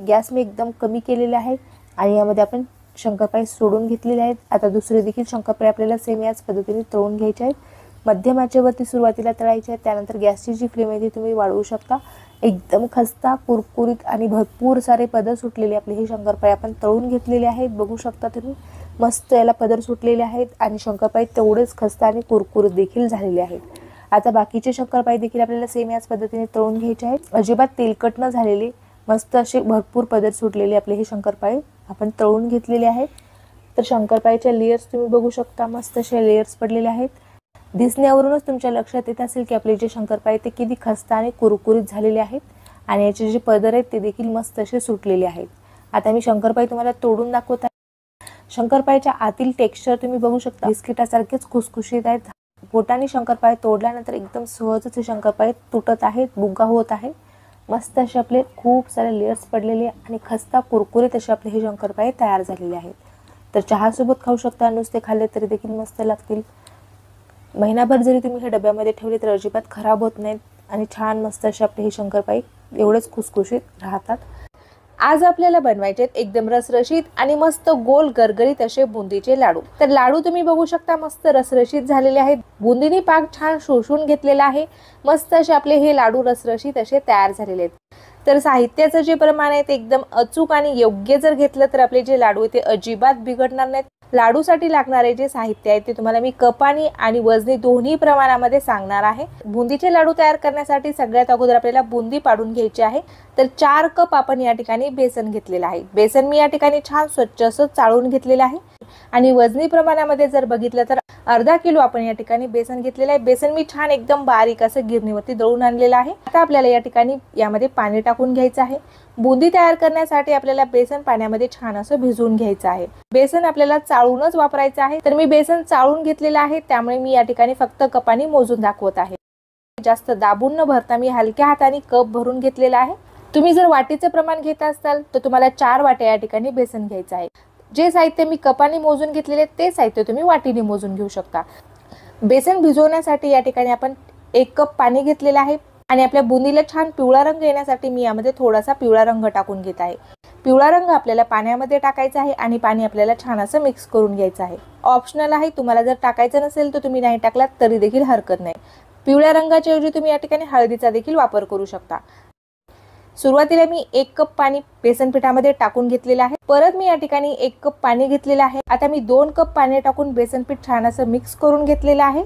गॅस मी एकदम कमी केलेला आहे आणि यामध्ये आपण शंकरपाळे सोडून घेतलेले आहेत। आता दुसरे देखील शंकरपाळे आपल्याला सेम याच पद्धतीने तळून घ्यायचे आहेत। मध्यम आचेवरती सुरुवातीला तळायचे आहेत, त्यानंतर गॅसची जी फ्लेम आहे ती तुम्ही वाढवू शकता। एकदम खस्ता कुरकुरीत आणि भरपूर सारे पदर सुटलेले आपले हे शंकरपाळे आपण तळून घेतलेले आहेत। बघू शकता तुम्ही मस्त याला पदर सुटलेले आहेत आणि शंकरपाळे तेवढेच खस्ता आणि कुरकुरीत देखील झालेले आहेत। आता बाकीचे शंकरपाळे देखील आपल्याला सेम याच पद्धतीने तळून घ्यायचे आहेत। अजिबात तेलकट न झालेले मस्त असे भरपूर पदर सुटलेले आपले हे शंकरपाळे आपण तळून घेतलेले आहेत। तर शंकरपाळ्याच्या लेयर्स तुम्ही बघू शकता, मस्त असे लेयर्स पडलेले आहेत। दिसण्यावरूनच तुमच्या लक्षात येत असेल की आपले जे शंकरपाळे ते किती खस्ता आणि कुरकुरीत झालेले आहेत आणि याचे जे पदर आहेत ते देखील मस्त असे सुटलेले आहेत। आता मी शंकरपाळे तुम्हाला तोडून दाखवत आहे। शंकरपाळ्याच्या आतील टेक्स्चर तुम्ही बघू शकता, बिस्किटासारखेच खुसखुशीत आहेत। बोटाने शंकरपाळे तोडल्यानंतर एकदम सहजच हे शंकरपाळे तुटत आहेत, बुगा होत आहे। मस्त असे आपले खूप सारे लेयर्स पडलेले आणि खस्ता कुरकुरीत असे आपले हे शंकरपाळे तयार झालेले आहेत। तर चहासोबत खाऊ शकता, नुसते खाल्ले तरी देखील मस्त लागतील। महिनाभर जरी तुम्ही हे डब्यामध्ये ठेवले तर अजिबात खराब होत नाहीत आणि छान मस्त असे आपले हे शंकरपाळे एवढेच खुसखुशीत राहतात। आज आपल्याला बनवायचे एकदम रसरशीत आणि मस्त गोल गरगरीत असे बुंदीचे लाडू। तर लाडू तुम्ही बघू शकता मस्त रसरशीत झालेले आहेत, बुंदीने पाक छान शोषून घेतलेला आहे। मस्त असे आपले हे लाडू रसरशीत असे तयार झालेले आहेत। तर साहित्याचं जे प्रमाण आहे ते एकदम अचूक आणि योग्य जर घेतलं तर आपले जे लाडू आहेत ते अजिबात बिघडणार नाहीत। लाडूसाठी लागणारे जे साहित्य आहे ते तुम्हाला मी कपानी आणि वजनी दोन्ही प्रमाणामध्ये सांगणार आहे। बुंदीचे लाडू तयार करण्यासाठी सगळ्यात अगोदर आपल्याला बुंदी पाडून घ्यायची आहे। तर 4 कप आपण या ठिकाणी बेसन घेतलेलं आहे। बेसन मी या ठिकाणी छान स्वच्छ असं चाळून घेतलेलं आहे आणि वजनी प्रमाणामध्ये जर बघितलं तर अर्धा किलो आपण या ठिकाणी बेसन घेतलेलं आहे। बेसन मी छान एकदम बारीक असं गिरणीवरती दळून आणलेलं आहे। आता आपल्याला या ठिकाणी यामध्ये पाणी टाकून घ्यायचं आहे। बुंदी तयार करण्यासाठी आपल्याला बेसन पाण्यामध्ये छान असं भिजवून घ्यायचं आहे। बेसन आपल्याला चाळूनच वापरायचं आहे। तर मी बेसन चाळून घेतलेलं आहे, त्यामुळे मी या ठिकाणी फक्त कपाने मोजून दाखवत आहे। जास्त दाबून न भरता मी हलक्या हाताने कप भरून घेतलेला आहे। तुम्ही जर वाटीचे प्रमाण घेत असाल तर तुम्हाला 4 वाट्या या ठिकाणी बेसन घ्यायचं आहे। जे साहित्य मी कपाने मोजून घेतलेले ते साहित्य तुम्ही वाटीने मोजून घेऊ शकता। बेसन भिजवण्यासाठी या ठिकाणी आपण 1 कप पाणी घेतलेलं आहे आणि आपल्या बुंदीला छान पिवळा रंग येण्यासाठी मी यामध्ये थोडासा पिवळा रंग टाकून घेत आहे। पिवळा रंग आपल्याला पाण्यामध्ये टाकायचा आहे आणि पाणी आपल्याला छान असं मिक्स करून घ्यायचं आहे। ऑप्शनल आहे, तुम्हाला जर टाकायचं नसेल तर तुम्ही नाही टाकलात तरी देखील हरकत नाही। पिवळ्या रंगाच्या ऐवजी तुम्ही या ठिकाणी हळदीचा देखील वापर करू शकता। सुरुवातीला मी 1 कप पाणी बेसन पिठामध्ये टाकून घेतलेलं आहे। परत मी या ठिकाणी 1 कप पाणी घेतलेलं आहे। आता मी 2 कप पाणी टाकून बेसन पीठ छान असं मिक्स करून घेतलेलं आहे।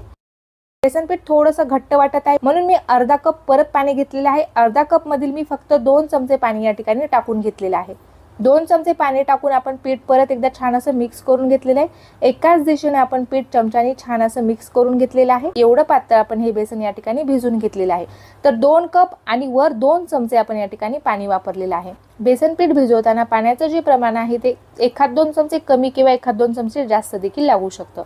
बेसन पीठ थोडंसं घट्ट वाटत आहे म्हणून मी अर्धा कप परत पाणी घेतलेलं आहे। अर्धा कप मधील मी फक्त 2 चमचे पाणी या ठिकाणी टाकून घेतलेलं आहे। 2 चमचे पाणी टाकून आपण पीठ परत एकदा छान असं मिक्स करून घेतलेलं आहे। एकाच दिशेने आपण पीठ चमच्याने छान असं मिक्स करून घेतलेलं आहे। एवढं पातळ आपण हे बेसन या ठिकाणी भिजून घेतलेलं आहे। तर 2 कप आणि वर 2 चमचे आपण या ठिकाणी पाणी वापरलेलं आहे। बेसन पीठ भिजवताना पाण्याचं जे प्रमाण आहे ते 1-2 चमचे कमी किंवा 1-2 चमचे जास्त देखील लागू शकतं।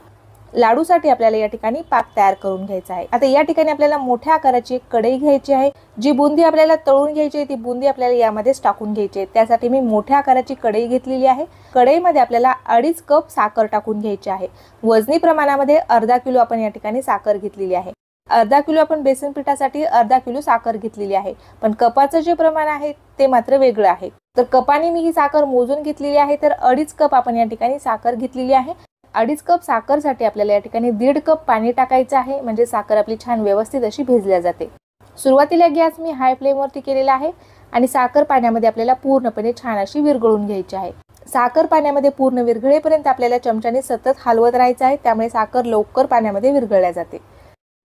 लाडूसाठी आपल्याला या ठिकाणी पाक तयार करून घ्यायचा आहे। आता या ठिकाणी आपल्याला मोठ्या आकाराची एक कढई घ्यायची आहे। जी बुंदी आपल्याला तळून घ्यायची आहे ती बुंदी आपल्याला यामध्येच टाकून घ्यायची आहे। त्यासाठी मी मोठ्या आकाराची कढई घेतलेली आहे। कढईमध्ये आपल्याला 2.5 कप साखर टाकून घ्यायची आहे। वजनी प्रमाणामध्ये अर्धा किलो आपण या ठिकाणी साखर घेतलेली आहे। अर्धा किलो आपण बेसन पिठासाठी अर्धा किलो साखर घेतलेली आहे, पण कपाचं जे प्रमाण आहे ते मात्र वेगळं आहे। तर कपाने मी ही साखर मोजून घेतलेली आहे। तर 2.5 कप आपण या ठिकाणी साखर घेतलेली आहे। 2.5 कप साखरसाठी आपल्याला या ठिकाणी 1.5 कप पाणी टाकायचं आहे, म्हणजे साखर आपली छान व्यवस्थित अशी भिजल्या जाते। सुरुवातीला गॅस मी हाय फ्लेमवरती केलेला आहे आणि साखर पाण्यामध्ये आपल्याला पूर्णपणे छान अशी विरघळून घ्यायची आहे। साखर पाण्यामध्ये पूर्ण विरघळेपर्यंत आपल्याला चमच्याने सतत हलवत राहायचं आहे, त्यामुळे साखर लवकर पाण्यामध्ये विरघळल्या जाते।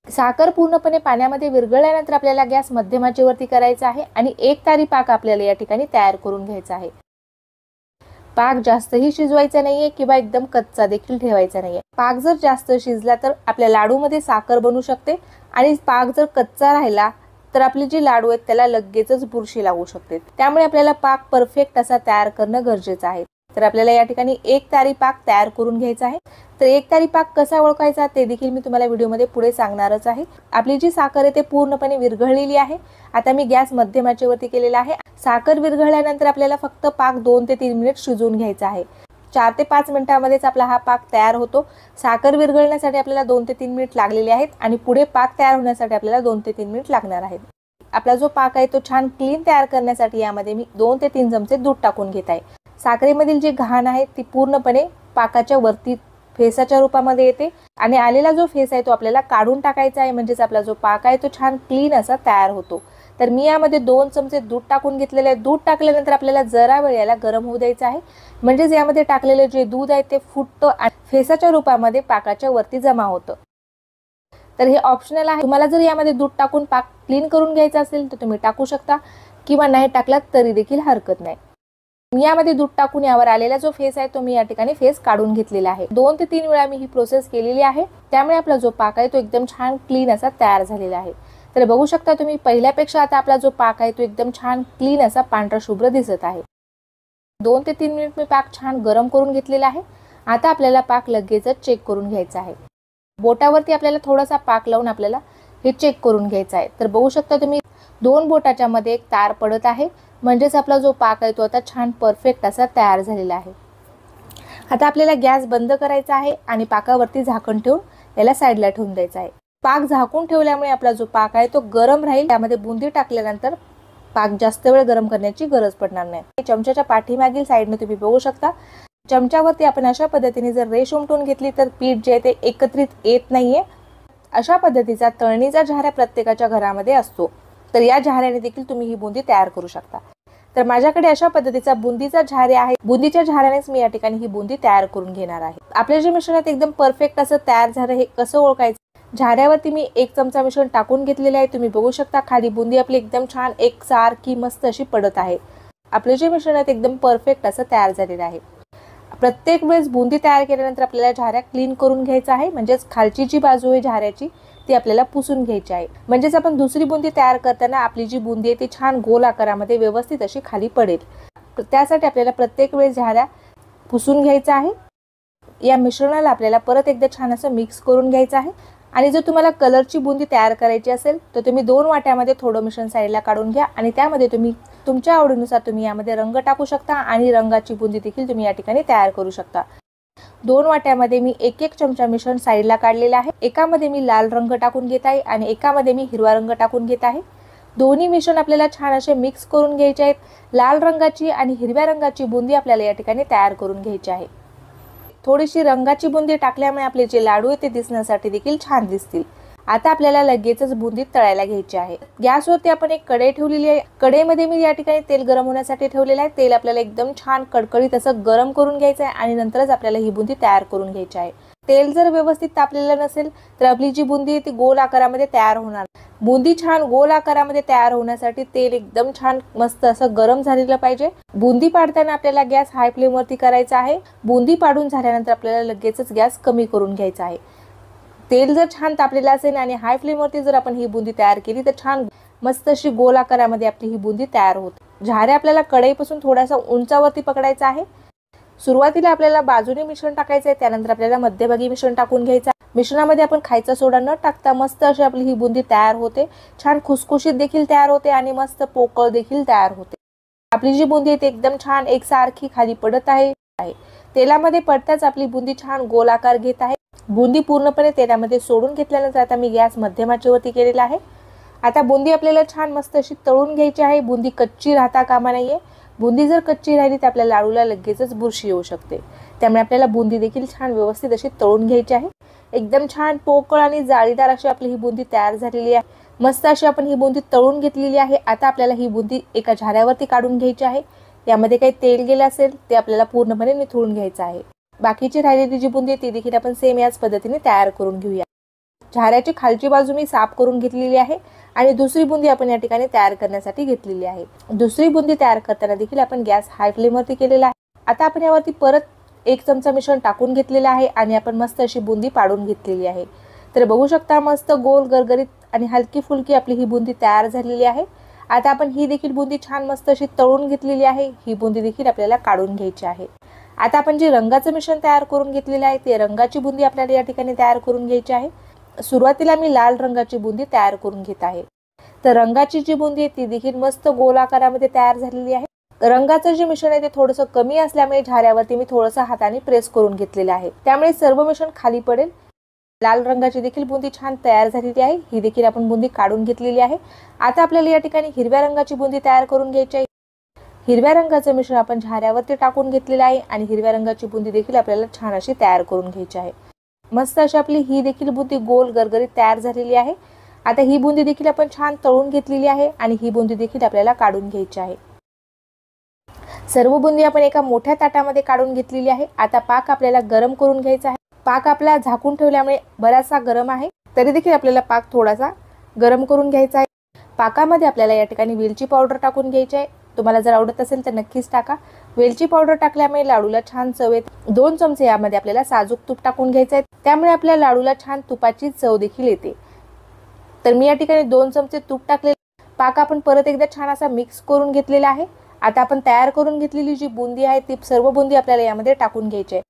साखर पूर्णपणे पाण्यामध्ये विरघळल्यानंतर आपल्याला गॅस मध्यम आचेवरती करायचा आहे आणि 1 तारी पाक आपल्याला या ठिकाणी तयार करून घ्यायचा आहे। पाक जास्तही शिजवायचा नाहीये किंवा एकदम कच्चा देखील ठेवायचा नाहीये। पाक जर जास्त शिजला तर आपल्या लाडूमध्ये साखर बनू शकते आणि पाक जर कच्चा राहिला तर आपले जे लाडू आहेत त्याला लगेचच बुरशी लागू शकते। त्यामुळे आपल्याला पाक परफेक्ट असा तयार करणं गरजेचं आहे। तर आपल्याला या ठिकाणी 1 तारी पाक तयार करून घ्यायचा आहे। तर 1 तारी पाक कसा ओळखायचा ते देखील मी तुम्हाला व्हिडिओमध्ये पुढे सांगणारच आहे। आपली जी साखर आहे ते पूर्णपणे विरघळलेली आहे। आता मी गॅस मध्यम आचेवरती केलेला आहे। साखर विरघळल्यानंतर आपल्याला फक्त पाक 2 ते 3 मिनिट शिजवून घ्यायचा आहे। 4 ते 5 मिनिटांमध्येच आपला हा पाक तयार होतो। साखर विरघळण्यासाठी आपल्याला 2 ते 3 मिनिट लागलेले आहेत आणि पुढे पाक तयार होण्यासाठी आपल्याला 2 ते 3 मिनिट लागणार आहेत। आपला जो पाक आहे तो छान क्लीन तयार करण्यासाठी यामध्ये मी 2 ते 3 चमचे दूध टाकून घेत आहे। साखरेमधील जी घाण आहे ती पूर्णपणे पाकाच्या वरती फेसाच्या रूपामध्ये येते आणि आलेला जो फेस आहे तो आपल्याला काढून टाकायचा आहे, म्हणजेच आपला जो पाक आहे तो छान क्लीन असा तयार होतो। तर मी यामध्ये 2 चमचे दूध टाकून घेतलेले आहे। दूध टाकल्यानंतर आपल्याला जरा वेळ याला गरम होऊ द्यायचं आहे, म्हणजेच यामध्ये टाकलेले जे दूध आहे ते फुटतं आणि फेसाच्या रूपामध्ये पाकाच्या वरती जमा होतं। तर हे ऑप्शनल आहे। तुम्हाला जर यामध्ये दूध टाकून पाक क्लीन करून घ्यायचा असेल तर तुम्ही टाकू शकता किंवा नाही टाकलात तरी देखील हरकत नाही। मी यामध्ये दूध टाकून यावर आलेला जो फेस आहे तो मी या ठिकाणी फेस काढून घेतलेला आहे। 2 ते 3 वेळा मी ही प्रोसेस केलेली आहे, त्यामुळे आपला जो पाक आहे तो एकदम छान क्लीन असा तयार झालेला आहे। तर बघू शकता तुम्ही पहिल्यापेक्षा आता आपला जो पाक आहे तो एकदम छान क्लीन असा पांढरा शुभ्र दिसत आहे। 2 ते 3 मिनिट मी पाक छान गरम करून घेतलेला आहे। आता आपल्याला पाक लगेचच चेक करून घ्यायचा आहे। बोटावरती आपल्याला थोडासा पाक लावून आपल्याला हे चेक करून घ्यायचं आहे। तर बघू शकता तुम्ही 2 बोटाच्या मध्ये एक तार पडत आहे, म्हणजेच आपला जो पाक आहे तो आता छान परफेक्ट असा तयार झालेला आहे। आता आपल्याला गॅस बंद करायचा आहे आणि पाकावरती झाकण ठेवून याला साईडला ठेवून द्यायचा आहे। पाक झाकून ठेवल्यामुळे आपला जो पाक आहे तो गरम राहील। त्यामध्ये बुंदी टाकल्यानंतर पाक जास्त वेळ गरम करण्याची गरज पडणार नाही। चमच्याच्या पाठीमागील साईडने तुम्ही बघू शकता चमच्यावरती आपण अशा पद्धतीने जर रेष उमटून घेतली तर पीठ जे आहे ते एकत्रित येत नाहीये। अशा पद्धतीचा तळणीचा झाऱ्या प्रत्येकाच्या घरामध्ये असतो, तर या झाऱ्याने देखील तुम्ही ही बुंदी तयार करू शकता। तर माझ्याकडे अशा पद्धतीचा बुंदीचा झारे आहे। बुंदीच्या झाऱ्यानेच मी या ठिकाणी ही बुंदी तयार करून घेणार आहे। आपल्या जे मिश्रणात एकदम परफेक्ट असं तयार झालं हे कसं ओळखायचं? झाऱ्यावरती मी 1 चमचा मिश्रण टाकून घेतलेले आहे। तुम्ही बघू शकता खाली बुंदी आपली एकदम छान एकसारखी मस्त अशी पडत आहे। आपले जे मिश्रण आहे एकदम परफेक्ट असं तयार झालेलं आहे। प्रत्येक वेळेस बुंदी तयार केल्यानंतर आपल्याला झाऱ्या क्लीन करून घ्यायचा आहे, म्हणजेच खालची जी बाजू आहे झाऱ्याची ती आपल्याला पुसून घ्यायची आहे, म्हणजेच आपण दुसरी बुंदी तयार करताना आपली जी बुंदी आहे ती छान गोल आकारामध्ये व्यवस्थित अशी खाली पडेल। त्यासाठी आपल्याला प्रत्येक वेळेस झाऱ्या पुसून घ्यायचा आहे। या मिश्रणाला आपल्याला परत एकदा छान असं मिक्स करून घ्यायचं आहे। आणि जर तुम्हाला कलरची बुंदी तयार करायची असेल तर तुम्ही 2 वाट्यामध्ये थोडं मिश्रण साईडला काढून घ्या आणि त्यामध्ये तुम्ही तुमच्या आवडीनुसार तुम्ही यामध्ये रंग टाकू शकता आणि रंगाची बुंदी देखील तुम्ही या ठिकाणी तयार करू शकता। 2 वाट्यामध्ये मी 1-1 चमचा मिश्रण साईडला काढलेला आहे। एकामध्ये मी लाल रंग टाकून घेत आहे आणि एकामध्ये मी हिरवा रंग टाकून घेत आहे। दोन्ही मिश्रण आपल्याला छान असे मिक्स करून घ्यायचे आहेत। लाल रंगाची आणि हिरव्या रंगाची बुंदी आपल्याला या ठिकाणी तयार करून घ्यायची आहे। थोडीशी रंगाची बुंदी टाकल्यामुळे आपले जे लाडू आहेत ते दिसण्यासाठी देखील छान दिसतील। आता आपल्याला लगेचच बुंदी तळायला घ्यायची आहे। गॅसवरती आपण एक कढई ठेवलेली आहे। कढईमध्ये मी या ठिकाणी तेल गरम होण्यासाठी ठेवलेलं आहे। तेल आपल्याला एकदम छान कडकडीत असं गरम करून घ्यायचं आहे आणि नंतरच आपल्याला ही बुंदी तयार करून घ्यायची आहे। तेल जर व्यवस्थित तापलेलं नसेल तर आपली जी बुंदी आहे ती गोल आकारामध्ये तयार होणार। बुंदी छान गोल आकारामध्ये तयार होण्यासाठी तेल एकदम छान मस्त असं गरम झालेलं पाहिजे। बुंदी पाडताना आपल्याला गॅस हाय फ्लेम वरती करायचा आहे। बुंदी पाडून झाल्यानंतर आपल्याला लगेचच गॅस कमी करून घ्यायचा आहे। तेल जर छान तापलेलं असेल आणि हाय फ्लेम वरती जर आपण ही बुंदी तयार केली तर छान मस्त अशी गोल आकारामध्ये आपली ही बुंदी तयार होते। झारे आपल्याला कढईपासून थोडासा उंचावरती पकडायचा आहे। सुरुवातीला आपल्याला बाजूने मिश्रण टाकायचं आहे, त्यानंतर आपल्याला मध्यभागी मिश्रण टाकून घ्यायचं आहे। मिश्रणामध्ये आपण खायचा सोडा न टाकता मस्त अशी आपली ही बुंदी तयार होते। छान खुसखुशीत देखील तयार होते आणि मस्त पोकळ देखील तयार होते। आपली जी बुंदी आहे ती एकदम छान एकसारखी खाली पडत आहे। तेलामध्ये पडताच आपली बुंदी छान गोल आकार घेत आहे। बुंदी पूर्णपणे तेलामध्ये सोडून घेतल्यानंतर आता मी गॅस मध्यम आचेवरती केलेला आहे। आता बुंदी आपल्याला छान मस्त अशी तळून घ्यायची आहे। बुंदी कच्ची राहता कामा नाहीये। बुंदी जर कच्ची राहिली तर आपल्या लाडूला लगेचच बुरशी येऊ शकते। त्यामुळे आपल्याला बुंदी देखील छान व्यवस्थित अशी तळून घ्यायची आहे। एकदम छान पोकळ आणि जाळीदार अशी आपली ही बुंदी तयार झालेली आहे। मस्त अशी आपण ही बुंदी तळून घेतलेली आहे। आता आपल्याला ही बुंदी एका झाऱ्यावरती काढून घ्यायची आहे। यामध्ये काही तेल गेले असेल ते आपल्याला पूर्णपणे निथळून घ्यायचं आहे। बाकीची राहिलेली जी बुंदी आहे ती देखील आपण सेम याच पद्धतीने तयार करून घेऊया। झाऱ्याची खालची बाजू मी साफ करून घेतलेली आहे आणि दुसरी बुंदी आपण या ठिकाणी तयार करण्यासाठी घेतलेली आहे। दुसरी बुंदी तयार करताना देखील आपण गॅस हाय फ्लेम वरती केलेला आहे। आता आपण यावरती परत 1 चमचा मिश्रण टाकून घेतलेलं आहे आणि आपण मस्त अशी बुंदी पाडून घेतलेली आहे। तर बघू शकता मस्त गोल गरगरीत आणि हलकी फुलकी आपली ही बुंदी तयार झालेली आहे। आता आपण ही देखील बुंदी छान मस्त अशी तळून घेतलेली आहे। ही बुंदी देखील आपल्याला काढून घ्यायची आहे। आता आपण जे रंगाचं मिश्रण तयार करून घेतलेलं आहे ते रंगाची बुंदी आपल्याला या ठिकाणी तयार करून घ्यायची आहे। सुरुवातीला मी लाल रंगाची बुंदी तयार करून घेत आहे। तर रंगाची जी बुंदी आहे ती देखील मस्त गोल आकारामध्ये तयार झालेली आहे। रंगाचं जे मिश्रण आहे ते थोडंसं कमी असल्यामुळे झाऱ्यावरती मी थोडंसं हाताने प्रेस करून घेतलेलं आहे, त्यामुळे सर्व मिश्रण खाली पडेल। लाल रंगाची देखील बुंदी छान तयार झालेली आहे। ही देखील आपण बुंदी काढून घेतलेली आहे। आता आपल्याला या ठिकाणी हिरव्या रंगाची बुंदी तयार करून घ्यायची आहे। हिरव्या रंगाचं मिश्रण आपण झाऱ्यावरती टाकून घेतलेलं आहे आणि हिरव्या रंगाची बुंदी देखील आपल्याला छान अशी तयार करून घ्यायची आहे। मस्त अशी आपली ही देखील बुंदी गोल गरगरीत तयार झालेली आहे। आता ही बुंदी देखील आपण छान तळून घेतलेली आहे आणि ही बुंदी देखील आपल्याला काढून घ्यायची आहे। सर्व बुंदी आपण एका मोठ्या ताटामध्ये काढून घेतलेली आहे। आता पाक आपल्याला गरम करून घ्यायचा आहे। पाक आपला झाकून ठेवल्यामुळे बराचसा गरम आहे, तरी देखील आपल्याला पाक थोडासा गरम करून घ्यायचा आहे। पाकामध्ये आपल्याला या ठिकाणी वेलची पावडर टाकून घ्यायची आहे। तुम्हाला जर आवडत असेल तर नक्कीच टाका। वेलची पावडर टाकल्यामुळे लाडूला छान चव येते। 2 चमचे यामध्ये आपल्याला साजूक तूप टाकून घ्यायचे आहे, त्यामुळे आपल्या लाडूला छान तुपाची चव देखील येते। तर मी या ठिकाणी 2 चमचे तूप टाकले। पाक आपण परत एकदा छान असा मिक्स करून घेतलेला आहे। आता आपण तयार करून घेतलेली जी बुंदी आहे ती सर्व बुंदी आपल्याला यामध्ये टाकून घ्यायची आहे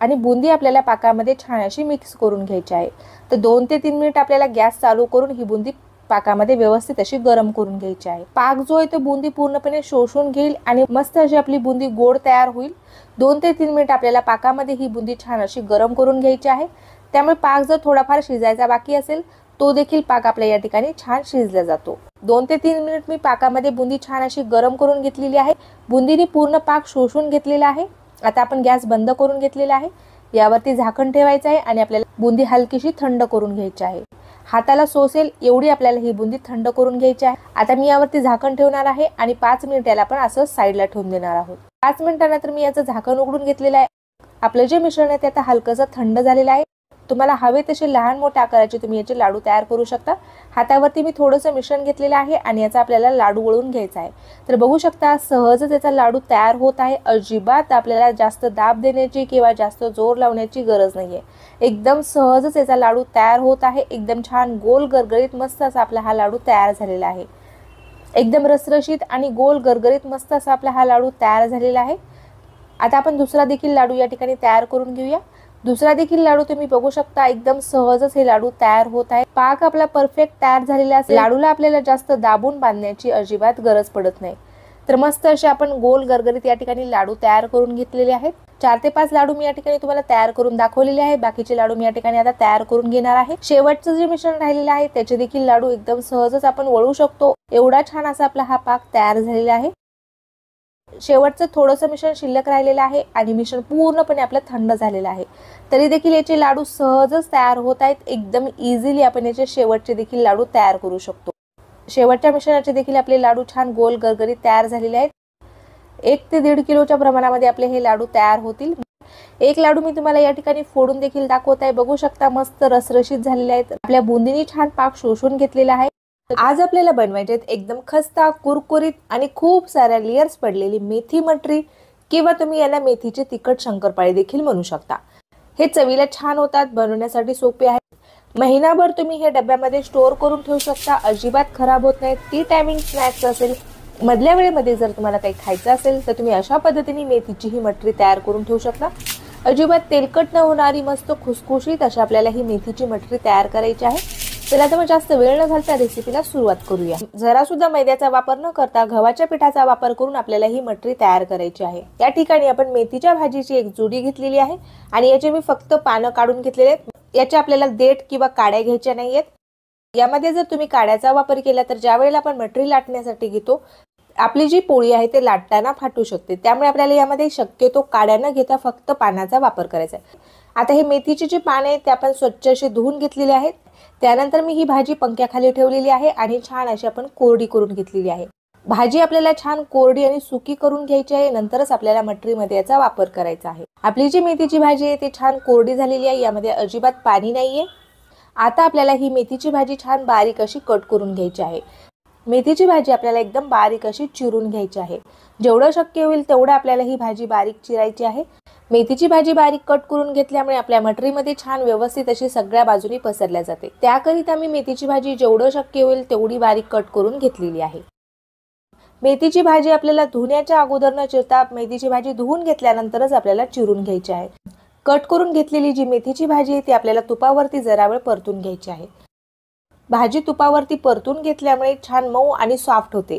आणि बुंदी आपल्याला पाकामध्ये छान अशी मिक्स करून घ्यायची आहे। तर 2 ते 3 मिनिट आपल्याला गॅस चालू करून ही बुंदी पाकामध्ये व्यवस्थित अशी गरम करून घ्यायची आहे। पाक जो आहे तो बुंदी पूर्णपणे शोषून घेईल आणि मस्त अशी आपली बुंदी गोड तयार होईल। 2 ते 3 मिनिट आपल्याला पाकामध्ये ही बुंदी छान अशी गरम करून घ्यायची आहे। त्यामुळे पाक जर थोडाफार शिजायचा बाकी असेल तो देखील पाक आपल्या या ठिकाणी छान शिजला जातो। 2 ते 3 मिनिट मी पाकामध्ये बुंदी छान अशी गरम करून घेतलेली आहे। बुंदीने पूर्ण पाक शोषून घेतलेला आहे। आता आपण गॅस बंद करून घेतलेला आहे। यावरती झाकण ठेवायचं आहे आणि आपल्याला बुंदी हलकीशी थंड करून घ्यायची आहे। हाताला सोसेल एवढी आपल्याला ही बुंदी थंड करून घ्यायची आहे। आता मी यावरती झाकण ठेवणार आहे आणि 5 मिनिट याला आपण असं साईडला ठेवून देणार आहोत। 5 मिनिटानंतर मी याचं झाकण उघडून घेतलेलं आहे। आपलं जे मिश्रण आहे ते आता हलकंसं थंड झालेलं आहे। तुम्हाला हवे तसे लहान मोठ्या आकाराचे तुम्ही याचे लाडू तयार करू शकता। हातावरती मी थोडंसं मिश्रण घेतलेलं आहे आणि याचा आपल्याला लाडू वळून घ्यायचा आहे। तर बघू शकता सहजच याचा लाडू तयार होत आहे। अजिबात आपल्याला जास्त दाब देण्याची किंवा जास्त जोर लावण्याची गरज नाहीये। एकदम सहजच याचा लाडू तयार होत आहे। एकदम छान गोल गरगरीत मस्त असा आपला हा लाडू तयार झालेला आहे। एकदम रसरशीत आणि गोल गरगरीत मस्त असा आपला हा लाडू तयार झालेला आहे। आता आपण दुसरा देखील लाडू या ठिकाणी तयार करून घेऊया। दुसरा देखील लाडू तुम्ही बघू शकता एकदम सहजच हे लाडू तयार होत आहे। पाक आपला परफेक्ट तयार झालेला असेल, लाडूला आपल्याला जास्त दाबून बांधण्याची अजिबात गरज पडत नाही। तर मस्त असे आपण गोल गरगरीत या ठिकाणी लाडू तयार करून घेतलेले आहेत। 4 ते 5 लाडू मी या ठिकाणी तुम्हाला तयार करून दाखवलेले आहे। बाकीचे लाडू मी या ठिकाणी आता तयार करून घेणार आहे। शेवटचं जे मिश्रण राहिलेलं आहे त्याचे देखील लाडू एकदम सहजच आपण वळू शकतो। एवढा छान असा आपला हा पाक तयार झालेला आहे। शेवटचं थोडंसं मिश्रण शिल्लक राहिलेलं आहे आणि मिश्रण पूर्णपणे आपलं थंड झालेलं आहे. तरी देखील याचे लाडू सहजच तयार होत आहेत. एकदम इझिली आपण याचे शेवटचे देखील लाडू तयार करू शकतो. शेवटच्या मिश्रणाचे देखील आपले लाडू छान गोल गरगरीत तयार झालेले आहेत. 1 ते 1.5 किलोच्या प्रमाणामध्ये आपले हे लाडू तयार होतील. एक लाडू मी तुम्हाला या ठिकाणी फोडून देखील दाखवत आहे. बघू शकता मस्त रसरशीत झालेले आहेत. आपल्या बुंदीने छान पाक शोषून घेतलेला आहे. आज आपल्याला बनवायचे आहेत एकदम खस्ता, कुरकुरीत आणि खूप साऱ्या लेयर्स पडलेली मेथी मटरी किंवा तुम्ही याला मेथीचे तिखट शंकरपाळे देखील म्हणू शकता. हे चवीला छान होतात, बनवण्यासाठी सोपे आहे. महिनाभर तुम्ही हे डब्यामध्ये स्टोअर करून ठेवू शकता. अजिबात खराब होत नाहीत. टी टायमिंग स्नॅक्स असेल, मधल्या वेळेमध्ये जर तुम्हाला काही खायचं असेल तर तुम्ही अशा पद्धतीने मेथीची ही मटरी तयार करून ठेवू शकता. अजिबात तेलकट न होणारी मस्त खुसखुशीत अशा आपल्याला ही मेथीची मटरी तयार करायची आहे. चला तर मग जास्त वेळ न घालता रेसिपीला सुरुवात करूया. जरा सुद्धा मैद्याचा वापर न करता गव्हाच्या पिठाचा वापर करून आपल्याला ही मटरी तयार करायची आहे. या ठिकाणी आपण मेथीच्या भाजीची एक जुडी घेतलेली आहे आणि याचे मी फक्त पानं काढून घेतलेले आहेत. याच्या आपल्याला देठ किंवा काड्या घ्यायच्या नाहीयेत. यामध्ये जर तुम्ही काड्याचा वापर केला तर ज्या वेळेला आपण मटरी लाटण्यासाठी घेतो आपली जी पोळी आहे ते लाटताना फाटू शकते. त्यामुळे आपल्याला यामध्ये शक्यतो काड्या न घेता फक्त पानाचा वापर करायचा आहे. आता हे मेथीची जी पाने आहेत ते आपण स्वच्छ अशी धुवून घेतलेली आहेत. त्यानंतर मी ही भाजी पंख्याखाली ठेवलेली आहे आणि छान अशी आपण कोरडी करून घेतलेली आहे. भाजी आपल्याला छान कोरडी आणि सुकी करून घ्यायची आहे. नंतरच आपल्याला मटरीमध्ये याचा वापर करायचा आहे. आपली जी मेथीची भाजी आहे ती छान कोरडी झालेली आहे. यामध्ये अजिबात पाणी नाहीये. आता आपल्याला ही मेथीची भाजी छान बारीक अशी कट करून घ्यायची आहे. मेथीची भाजी आपल्याला एकदम बारीक अशी चिरून घ्यायची आहे. जेवढं शक्य होईल तेवढं आपल्याला ही भाजी बारीक चिरायची आहे. मेथीची भाजी बारीक कट करून घेतल्यामुळे आपल्या मटरीमध्ये छान व्यवस्थित अशी सगळ्या बाजूनी पसरल्या जाते. त्याकरिता मी मेथीची भाजी जेवढं शक्य होईल तेवढी बारीक कट करून घेतलेली आहे. मेथीची भाजी आपल्याला धुण्याच्या अगोदर न चिरता मेथीची भाजी धुवून घेतल्यानंतरच आपल्याला चिरून घ्यायची आहे. कट करून घेतलेली जी मेथीची भाजी आहे ती आपल्याला तुपावरती जरा वेळ परतून घ्यायची आहे. भाजी तुपावरती परतून घेतल्यामुळे छान मऊ आणि सॉफ्ट होते.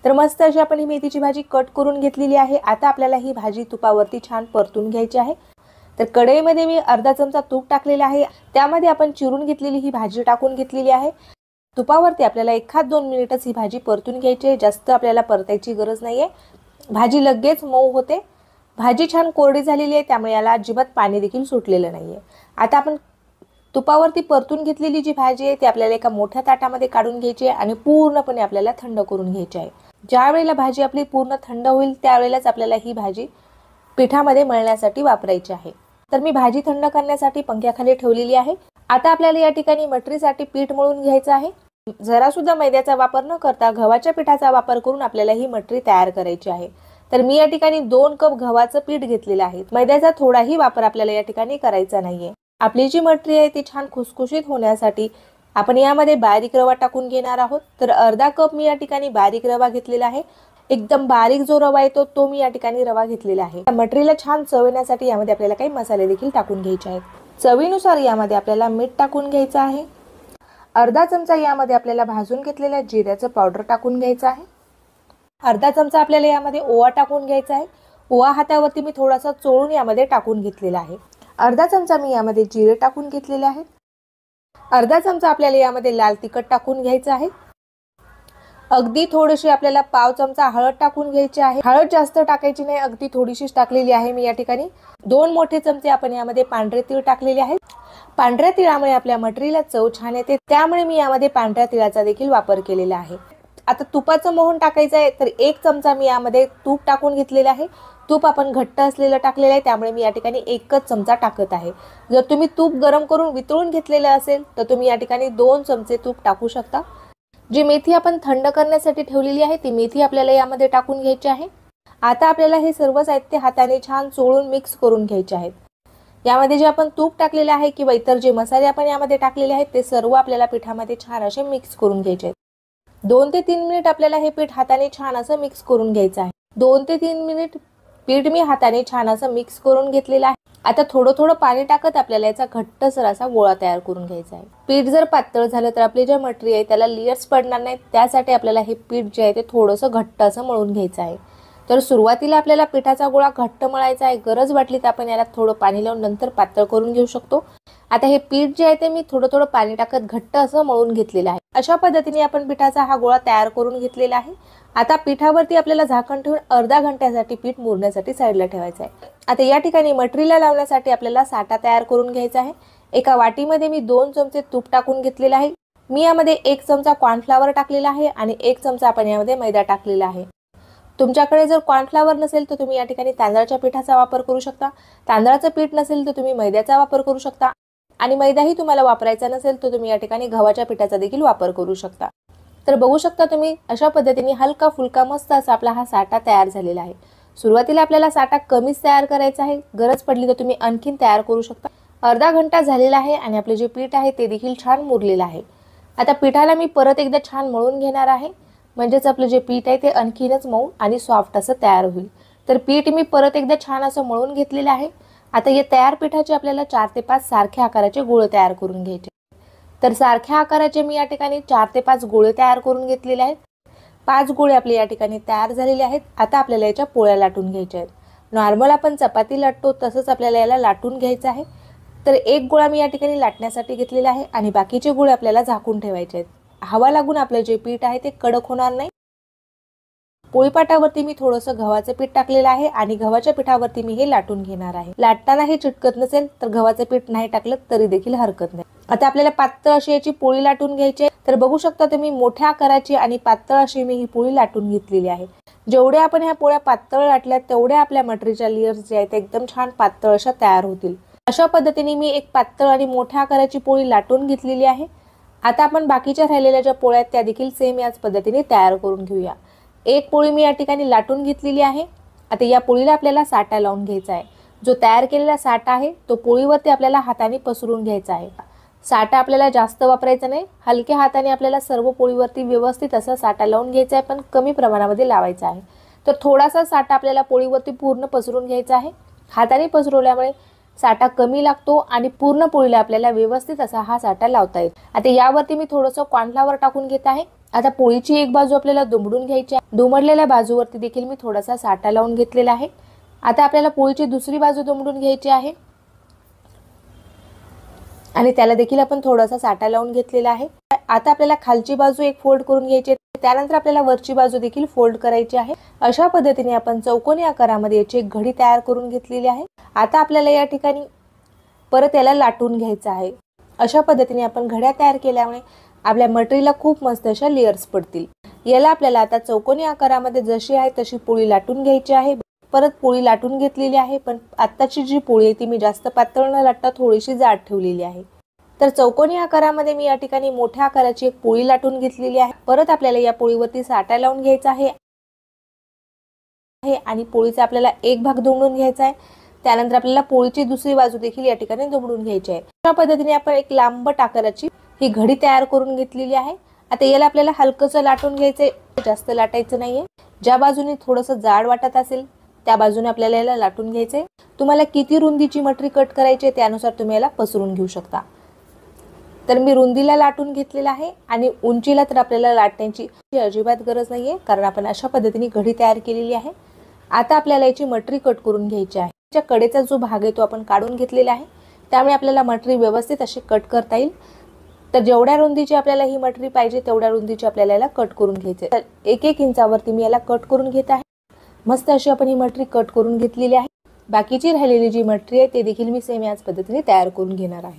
तर मस्त अशी आपण ही मेथीची भाजी कट करून घेतलेली आहे. आता आपल्याला ही भाजी तुपावरती छान परतून घ्यायची आहे. तर कढईमध्ये मी अर्धा चमचा तूप टाकलेला आहे. त्यामध्ये आपण चिरून घेतलेली ही भाजी टाकून घेतलेली आहे. तुपावरती आपल्याला 1-2 मिनिटच ही भाजी परतून घ्यायची आहे. जास्त आपल्याला परतायची गरज नाहीये. भाजी लगेच मऊ होते. भाजी छान कोरडी झालेली आहे त्यामुळे याला अजिबात पाणी देखील सुटलेलं नाहीये. आता आपण तुपावरती परतून घेतलेली जी भाजी आहे ती आपल्याला एका मोठ्या ताटामध्ये काढून घ्यायची आहे आणि पूर्णपणे आपल्याला थंड करून घ्यायची आहे. ज्या वेळेला भाजी आपली पूर्ण थंड होईल त्यावेळेलाच आपल्याला ही भाजी पिठामध्ये मळण्यासाठी वापरायची आहे. तर मी भाजी थंड करण्यासाठी पंख्याखाली ठेवलेली आहे. आता आपल्याला या ठिकाणी मटरीसाठी पीठ मळून घ्यायचं आहे. जरा सुद्धा मैद्याचा वापर न करता गव्हाच्या पिठाचा वापर करून आपल्याला ही मटरी तयार करायची आहे. तर मी या ठिकाणी 2 कप गव्हाचं पीठ घेतलेलं आहे. मैद्याचा थोडाही वापर आपल्याला या ठिकाणी करायचा नाहीये. आपली जी मटरी आहे ती छान खुसखुशीत होण्यासाठी आपण यामध्ये बारीक रवा टाकून घेणार आहोत. तर अर्धा कप मी या ठिकाणी बारीक रवा घेतलेला आहे. एकदम बारीक जो रवा येतो तो मी या ठिकाणी रवा घेतलेला आहे. मटरीला छान चव येण्यासाठी यामध्ये आपल्याला काही मसाले देखील टाकून घ्यायचे आहेत. चवीनुसार यामध्ये आपल्याला मीठ टाकून घ्यायचं आहे. अर्धा चमचा यामध्ये आपल्याला भाजून घेतलेल्या जिऱ्याचं पावडर टाकून घ्यायचं आहे. अर्धा चमचा आपल्याला यामध्ये ओवा टाकून घ्यायचा आहे. ओवा हातावरती मी थोडासा चोळून यामध्ये टाकून घेतलेला आहे. अर्धा चमचा मी यामध्ये जिरे टाकून घेतलेले आहेत. अर्धा चमचा आपल्याला यामध्ये लाल तिखट टाकून घ्यायचं आहे. अगदी थोडीशी आपल्याला पाव चमचा हळद टाकून घ्यायची आहे. हळद जास्त टाकायची नाही, अगदी थोडीशीच टाकलेली आहे मी या ठिकाणी. 2 मोठे चमचे आपण यामध्ये पांढरे तीळ टाकलेले आहेत. पांढऱ्या तिळामुळे आपल्या मटरीला चव छान येते, त्यामुळे मी यामध्ये पांढऱ्या तिळाचा देखील वापर केलेला आहे. आता तुपाचं मोहन टाकायचं आहे. तर 1 चमचा मी यामध्ये तूप टाकून घेतलेलं आहे. तूप आपण घट्ट असलेलं टाकलेलं आहे त्यामुळे मी या ठिकाणी 1च चमचा टाकत आहे. जर तुम्ही तूप गरम करून वितळून घेतलेलं असेल तर तुम्ही या ठिकाणी 2 चमचे तूप टाकू शकता. जी मेथी आपण थंड करण्यासाठी ठेवलेली आहे ती मेथी आपल्याला यामध्ये टाकून घ्यायची आहे. आता आपल्याला हे सर्व साहित्य हाताने छान चोळून मिक्स करून घ्यायचे आहेत. यामध्ये जे आपण तूप टाकलेले आहे किंवा इतर जे मसाले आपण यामध्ये टाकलेले आहेत ते सर्व आपल्याला पिठामध्ये छान असे मिक्स करून घ्यायचे आहेत. 2 ते 3 मिनिट आपल्याला हे पीठ हाताने छान असं मिक्स करून घ्यायचं आहे. 2 ते 3 मिनिट पीठ मी हाताने छान असं मिक्स करून घेतलेलं आहे. आता थोडं थोडं पाणी टाकत आपल्याला याचा घट्टसर असा गोळा तयार करून घ्यायचा आहे. पीठ जर पातळ झालं तर आपली जे मटरी आहे त्याला लेयर्स पडणार नाहीत. त्यासाठी आपल्याला हे पीठ जे आहे ते थोडंसं घट्ट असं मळून घ्यायचं आहे. तर सुरुवातीला आपल्याला पिठाचा गोळा घट्ट मळायचा आहे. गरज वाटली तर आपण याला थोडं पाणी लावून नंतर पातळ करून घेऊ शकतो. आता हे पीठ जे आहे ते मी थोडं थोडं पाणी टाकत घट्ट असं मळून घेतलेलं आहे। अशा पद्धतीने आपण पिठाचा हा गोळा तयार करून घेतलेला आहे। आता पिठावरती आपल्याला झाकण ठेवून अर्धा घंट्यासाठी पीठ मुरण्यासाठी साईडला ठेवायचं आहे। आता या ठिकाणी मटरीला लावण्यासाठी आपल्याला साठा तयार करून घ्यायचा आहे। एका वाटीमध्ये मी 2 चमचे तूप टाकून घेतलेले आहे। मी यामध्ये 1 चमचा कॉर्नफ्लॉवर टाकलेला आहे आणि 1 चमचा आपण यामध्ये मैदा टाकलेला आहे। तुमच्याकडे जर कॉर्नफ्लॉवर नसेल तर तुम्ही या ठिकाणी तांदळाच्या पिठाचा वापर करू शकता। तांदळाचं पीठ नसेल तर तुम्ही मैद्याचा वापर करू शकता आणि मैदाही तुम्हाला वापरायचा नसेल तर तुम्ही या ठिकाणी गव्हाच्या पिठाचा देखील वापर करू शकता। तर बघू शकता तुम्ही अशा पद्धतीने हलका फुलका मस्त असा आपला हा साठा तयार झालेला आहे। सुरुवातीला आपल्याला साठा कमीच तयार करायचा आहे, गरज पडली तर तुम्ही आणखीन तयार करू शकता। अर्धा घंटा झालेला आहे आणि आपले जे पीठ आहे ते देखील छान मुरलेलं आहे। आता पिठाला मी परत एकदा छान मळून घेणार आहे, म्हणजेच आपलं जे पीठ आहे ते आणखीनच मऊ आणि सॉफ्ट असं तयार होईल। तर पीठ मी परत एकदा छान असं मळून घेतलेलं आहे। आता या तयार पिठाचे आपल्याला 4 ते 5 सारख्या आकाराचे गोळे तयार करून घ्यायचे। तर सारख्या आकाराचे मी या ठिकाणी 4 ते 5 गोळे तयार करून घेतलेले आहेत। 5 गोळे आपले या ठिकाणी तयार झालेले आहेत। आता आपल्याला याच्या पोळ्या लाटून घ्यायच्या आहेत। नॉर्मल आपण चपाती लाटतो तसंच आपल्याला याला लाटून घ्यायचं आहे। तर एक गोळा मी या ठिकाणी लाटण्यासाठी घेतलेला आहे आणि बाकीचे गोळे आपल्याला झाकून ठेवायचे आहेत। हवा लागून आपले जे पीठ आहे ते कडक होणार नाही। पोळीपाटावरती मी थोडंसं गव्हाचं पीठ टाकलेलं आहे आणि गव्हाच्या पिठावरती मी हे लाटून घेणार आहे। लाटताना हे चिटकत नसेल तर गव्हाचं पीठ नाही टाकलं तरी देखील हरकत नाही। आता आपल्याला पातळ अशी याची पोळी लाटून घ्यायची आहे। तर बघू शकता तुम्ही मोठ्या आकाराची आणि पातळ अशी मी ही पोळी लाटून घेतलेली आहे। जेवढ्या आपण ह्या पोळ्या पातळ लाटल्या तेवढ्या आपल्या मटरीच्या लेयर्स जे आहेत ते एकदम छान पातळ अशा तयार होतील। अशा पद्धतीने मी एक पातळ आणि मोठ्या आकाराची पोळी लाटून घेतलेली आहे। आता आपण बाकीच्या राहिलेल्या ज्या पोळ्या आहेत त्या देखील सेम याच पद्धतीने तयार करून घेऊया। एक पोळी मी या ठिकाणी लाटून घेतलेली आहे। आता या पोळीला आपल्याला साठा लावून घ्यायचा आहे। जो तयार केलेला साठा आहे तो पोळीवरती आपल्याला हाताने पसरून घ्यायचा आहे। साठा आपल्याला जास्त वापरायचा नाही, हलक्या हाताने आपल्याला सर्व पोळीवरती व्यवस्थित असा साठा लावून घ्यायचा आहे, पण कमी प्रमाणामध्ये लावायचा आहे। तर थोडासा साठा आपल्याला पोळीवरती पूर्ण पसरून घ्यायचा आहे। हाताने पसरवल्यामुळे साठा कमी लागतो आणि पूर्ण पोळीला आपल्याला व्यवस्थित असा हा साठा लावता येईल। आता यावरती मी थोडंसं कॉर्नफ्लॉवर टाकून घेत आहे। आता पोळीची एक बाजू आपल्याला दुमडून घ्यायची आहे। दुमडलेल्या बाजूवरती देखील मी थोडासा साठा लावून घेतलेला आहे। आता आपल्याला पोळीची दुसरी बाजू दुमडून घ्यायची आहे आणि त्याला देखील आपण थोडासा साठा लावून घेतलेला आहे। आता आपल्याला खालची बाजू एक फोल्ड करून घ्यायची आहे, त्यानंतर आपल्याला वरची बाजू देखील फोल्ड करायची आहे। अशा पद्धतीने आपण चौकोनी आकारामध्ये याची एक घडी तयार करून घेतलेली आहे। आता आपल्याला या ठिकाणी परत याला लाटून घ्यायचं आहे। अशा पद्धतीने आपण घड्या तयार केल्यामुळे आपल्या मटरीला खूप मस्त अशा लेयर्स पडतील। याला आपल्याला आता चौकोनी आकारामध्ये जशी आहे तशी पोळी लाटून घ्यायची आहे। परत पोळी लाटून घेतलेली आहे, पण आत्ताची जी पोळी आहे ती मी जास्त पातळ न लाटता थोडीशी जाड ठेवलेली आहे। तर चौकोनी आकारामध्ये मी या ठिकाणी मोठ्या आकाराची एक पोळी लाटून घेतलेली आहे। परत आपल्याला या पोळीवरती साठा लावून घ्यायचा आहे आणि पोळीचा आपल्याला एक भाग दुमडून घ्यायचा आहे। त्यानंतर आपल्याला पोळीची दुसरी बाजू देखील या ठिकाणी दुमडून घ्यायची आहे। अशा पद्धतीने आपण एक लांबट आकाराची ही घडी तयार करून घेतलेली आहे। आता याला आपल्याला हलकसं लाटून घ्यायचंय, जास्त लाटायचं नाहीये। ज्या बाजूने थोडंसं जाड वाटत असेल त्या बाजूने आपल्याला याला लाटून घ्यायचंय। तुम्हाला किती रुंदीची मटरी कट करायची त्यानुसार तुम्ही याला पसरून घेऊ शकता। तर मी रुंदीला लाटून घेतलेला आहे आणि उंचीला तर आपल्याला लाटण्याची अजिबात गरज नाहीये, कारण आपण अशा पद्धतीने घडी तयार केलेली आहे। आता आपल्याला याची मटरी कट करून घ्यायची आहे। त्या कडेचा जो भाग आहे तो आपण काढून घेतलेला आहे, त्यामुळे आपल्याला मटरी व्यवस्थित अशी कट करता येईल। तर जेवढ्या रुंदीची आपल्याला ही मटरी पाहिजे तेवढ्या रुंदीची आपल्याला याला कट करून घ्यायचे। तर 1-1 इंचावरती मी याला कट करून घेत आहे। मस्त अशी आपण ही मटरी कट करून घेतलेली आहे। बाकीची राहिलेली जी मटरी आहे ते देखील मी सेम याच पद्धतीने तयार करून घेणार आहे।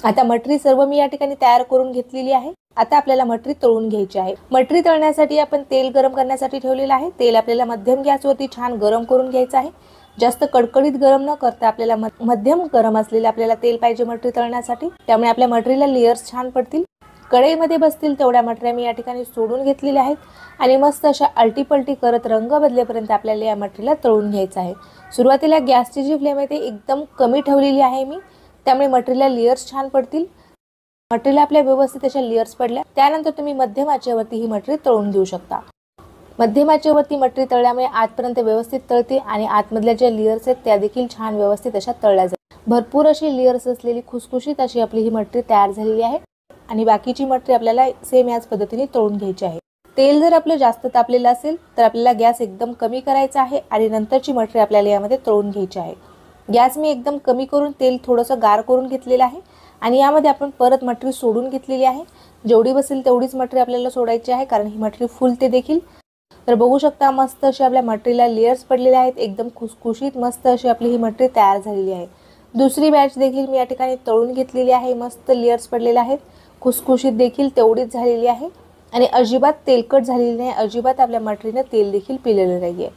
आता मटरी सर्व मी या ठिकाणी तयार करून घेतलेली आहे। आता आपल्याला मटरी तळून घ्यायची आहे। मटरी तळण्यासाठी आपण तेल गरम करण्यासाठी ठेवलेलं आहे। तेल आपल्याला मध्यम गॅसवरती छान गरम करून घ्यायचं आहे। जास्त कडकडीत गरम न करता आपल्याला मध्यम गरम असलेलं आपल्याला तेल पाहिजे मटरी तळण्यासाठी, त्यामुळे आपल्या मटरीला लेयर्स छान पडतील। कढईमध्ये बसतील तेवढ्या मटऱ्या मी या ठिकाणी सोडून घेतलेल्या आहेत आणि मस्त अशा अलटी-पलटी करत रंग बदलेपर्यंत आपल्याला या मटरीला तळून घ्यायचं आहे। सुरुवातीला गॅसची जी फ्लेम आहे ती एकदम कमी ठेवलेली आहे मी, त्यामुळे मटरीला लेयर्स छान पडतील। मटरीला आपल्या व्यवस्थित अशा लेयर्स पडल्या त्यानंतर तुम्ही मध्यम आचेवरती ही मटरी तळून घेऊ शकता। मध्यम आचेवरती मटरी तळल्यामुळे आतपर्यंत व्यवस्थित तळते आणि आतमधल्या ज्या लेयर्स आहेत त्या देखील छान व्यवस्थित अशा तळल्या जातात। भरपूर अशी लेयर्स असलेली खुसखुशीत अशी आपली ही मटरी तयार झालेली आहे आणि बाकीची मटरी आपल्याला सेम याच पद्धतीने तळून घ्यायची आहे। तेल जर आपलं जास्त तापलेलं असेल तर आपल्याला गॅस एकदम कमी करायचा आहे आणि नंतरची मटरी आपल्याला यामध्ये तळून घ्यायची आहे। गॅस मी एकदम कमी करून तेल थोडंसं गार करून घेतलेलं आहे आणि यामध्ये आपण परत मटरी सोडून घेतलेली आहे। जेवढी बसेल तेवढीच मटरी आपल्याला सोडायची आहे, कारण ही मटरी फुलते देखील। तर बघू शकता मस्त अशी आपल्या मटरीला लेयर्स पडलेले आहेत, एकदम खुसखुशीत मस्त अशी आपली ही मटरी तयार झालेली आहे। दुसरी बॅच देखील मी या ठिकाणी तळून घेतलेली आहे, मस्त लेयर्स पडलेले आहेत, खुसखुशीत देखील तेवढीच झालेली आहे आणि अजिबात तेलकट झालेली नाही, अजिबात आपल्या मटरीने तेल देखील पिलेलं नाहीये।